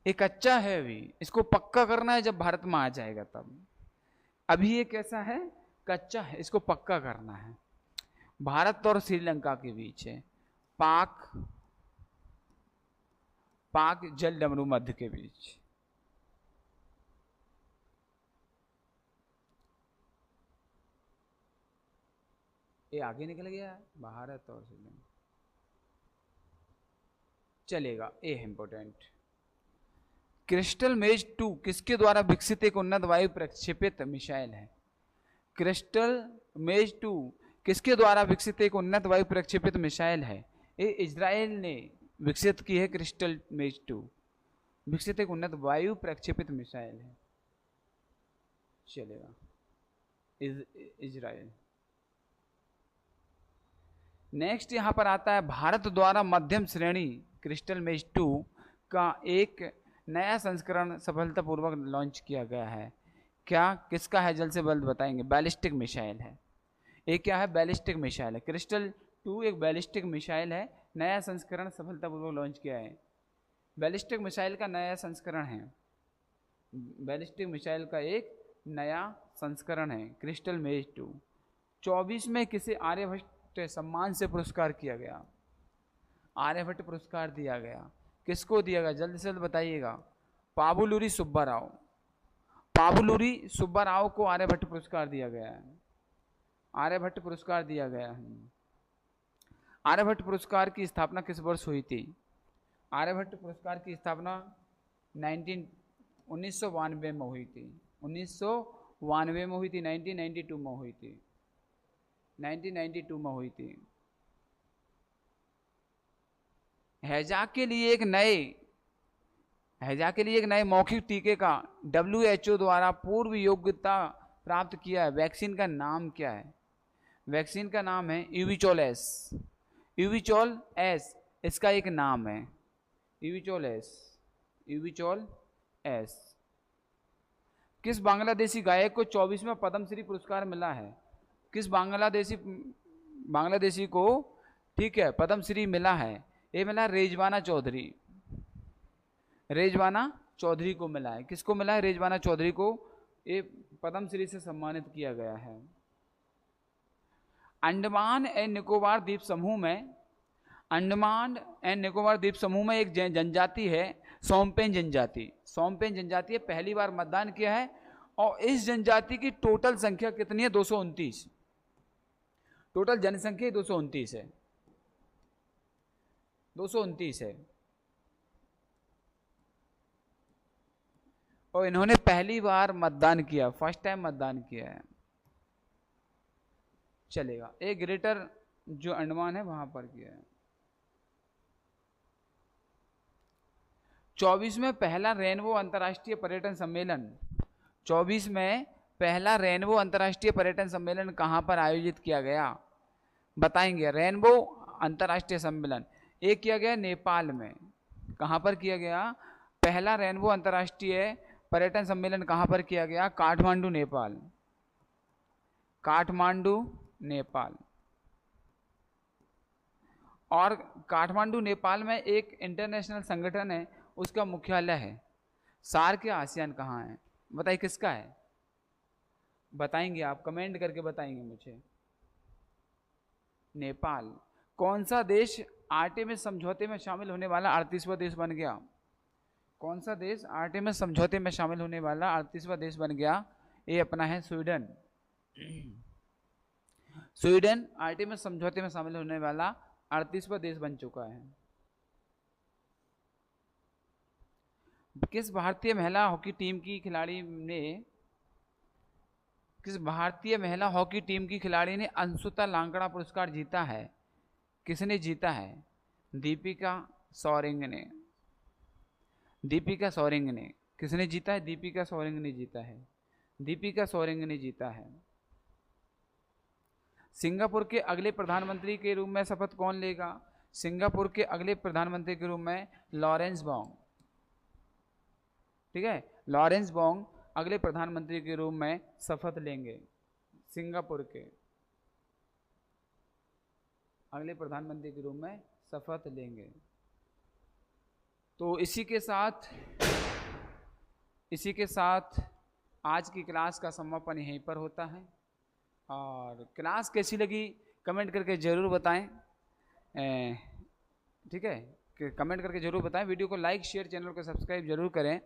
ये कच्चा है, अभी इसको पक्का करना है जब भारत में आ जाएगा तब। अभी ये कैसा है? कच्चा है, इसको पक्का करना है। भारत और श्रीलंका के बीच है, पाक जल डमरू मध्य के बीच। ये आगे निकल गया, भारत और श्रीलंका। चलेगा, ए है इंपॉर्टेंट। क्रिस्टल मेज 2 किसके द्वारा विकसित एक उन्नत वायु प्रक्षेपित मिसाइल है? क्रिस्टल मेज 2 किसके द्वारा विकसित एक उन्नत वायु प्रक्षेपित मिसाइल है? ये इजराइल ने विकसित की है। क्रिस्टल मेज 2 विकसित एक उन्नत वायु प्रक्षेपित मिसाइल है। चलेगा, इजराइल। नेक्स्ट यहां पर आता है भारत द्वारा मध्यम श्रेणी क्रिस्टल मेज 2 का एक नया संस्करण सफलतापूर्वक लॉन्च किया गया है। क्या किसका है? जल्द से जल्द बताएंगे। बैलिस्टिक मिसाइल है। एक क्या है? बैलिस्टिक मिसाइल है। क्रिस्टल 2 एक बैलिस्टिक मिसाइल है, नया संस्करण सफलतापूर्वक लॉन्च किया है। बैलिस्टिक मिसाइल का नया संस्करण है। बैलिस्टिक मिसाइल का एक नया संस्करण है क्रिस्टल मेज 2। 24 में किसे आर्यभट्ट सम्मान से पुरस्कार किया गया? आर्यभट्ट पुरस्कार दिया गया। किसको दिया गया? जल्दी से जल्द बताइएगा। पाबुलूरी सुब्बाराव। पाबुलूरी सुब्बाराव को आर्यभट्ट पुरस्कार दिया गया है। आर्यभट्ट पुरस्कार दिया गया है। आर्यभट्ट पुरस्कार की स्थापना किस वर्ष हुई थी? आर्यभट्ट पुरस्कार की स्थापना 1992 में हुई थी। 1992 में हुई थी। 1992 में हुई थी। 1992 में हुई थी। हैजा के लिए एक नए मौखिक टीके का WHO द्वारा पूर्व योग्यता प्राप्त किया है। वैक्सीन का नाम क्या है? वैक्सीन का नाम है यूविचोल एस। यूविचोल एस इसका एक नाम है। यूविचोल एस। यूविचोल एस। किस बांग्लादेशी गायक को 24वां पद्मश्री पुरस्कार मिला है? किस बांग्लादेशी को, ठीक है, पद्मश्री मिला है? ये मिला रेजवाना चौधरी। रेजवाना चौधरी को मिला है। किसको मिला है? रेजवाना चौधरी को ये पद्मश्री से सम्मानित किया गया है। अंडमान एंड निकोबार द्वीप समूह में, अंडमान एंड निकोबार द्वीप समूह में एक जनजाति है सोमपेन जनजाति। सोमपेन जनजाति है, पहली बार मतदान किया है। और इस जनजाति की टोटल संख्या कितनी है? 229। टोटल जनसंख्या 229 है। 229 है। और इन्होंने पहली बार मतदान किया, फर्स्ट टाइम मतदान किया है। चलेगा, एक ग्रेटर जो अंडमान है वहां पर किया है। 24 में पहला रेनबो अंतर्राष्ट्रीय पर्यटन सम्मेलन, 24 में पहला रेनबो अंतर्राष्ट्रीय पर्यटन सम्मेलन कहां पर आयोजित किया गया? बताएंगे। रेनबो अंतर्राष्ट्रीय सम्मेलन एक किया गया नेपाल में। कहां पर किया गया? पहला रेनबो अंतर्राष्ट्रीय पर्यटन सम्मेलन कहां पर किया गया? काठमांडू, नेपाल। काठमांडू, नेपाल। और काठमांडू, नेपाल में एक इंटरनेशनल संगठन है, उसका मुख्यालय है। सार्क या आसियान कहाँ है? बताइए किसका है? बताएंगे आप, कमेंट करके बताएंगे मुझे। नेपाल। कौन सा देश आर्टेमिस समझौते में शामिल होने वाला 38वां देश बन गया? कौन सा देश आर्टेमिस समझौते में शामिल होने वाला 38वां देश बन गया? ये अपना है स्वीडन। स्वीडन आर्टेमिस समझौते में शामिल होने वाला 38वां देश बन चुका है। किस भारतीय महिला हॉकी टीम की खिलाड़ी ने अंशुता लांकड़ा पुरस्कार जीता है? किसने जीता है? दीपिका सोरेंग ने। दीपिका सोरेंग ने। किसने जीता है? दीपिका सोरेंग ने जीता है। दीपिका सोरेंग ने जीता है। सिंगापुर के अगले प्रधानमंत्री के रूप में शपथ कौन लेगा? सिंगापुर के अगले प्रधानमंत्री के रूप में लॉरेंस वोंग। ठीक है, लॉरेंस वोंग अगले प्रधानमंत्री के रूप में शपथ लेंगे। सिंगापुर के अगले प्रधानमंत्री के रूप में शपथ लेंगे। तो इसी के साथ आज की क्लास का समापन यहीं पर होता है। और क्लास कैसी लगी कमेंट करके ज़रूर बताएं। ठीक है, कमेंट करके ज़रूर बताएं। वीडियो को लाइक शेयर, चैनल को सब्सक्राइब जरूर करें।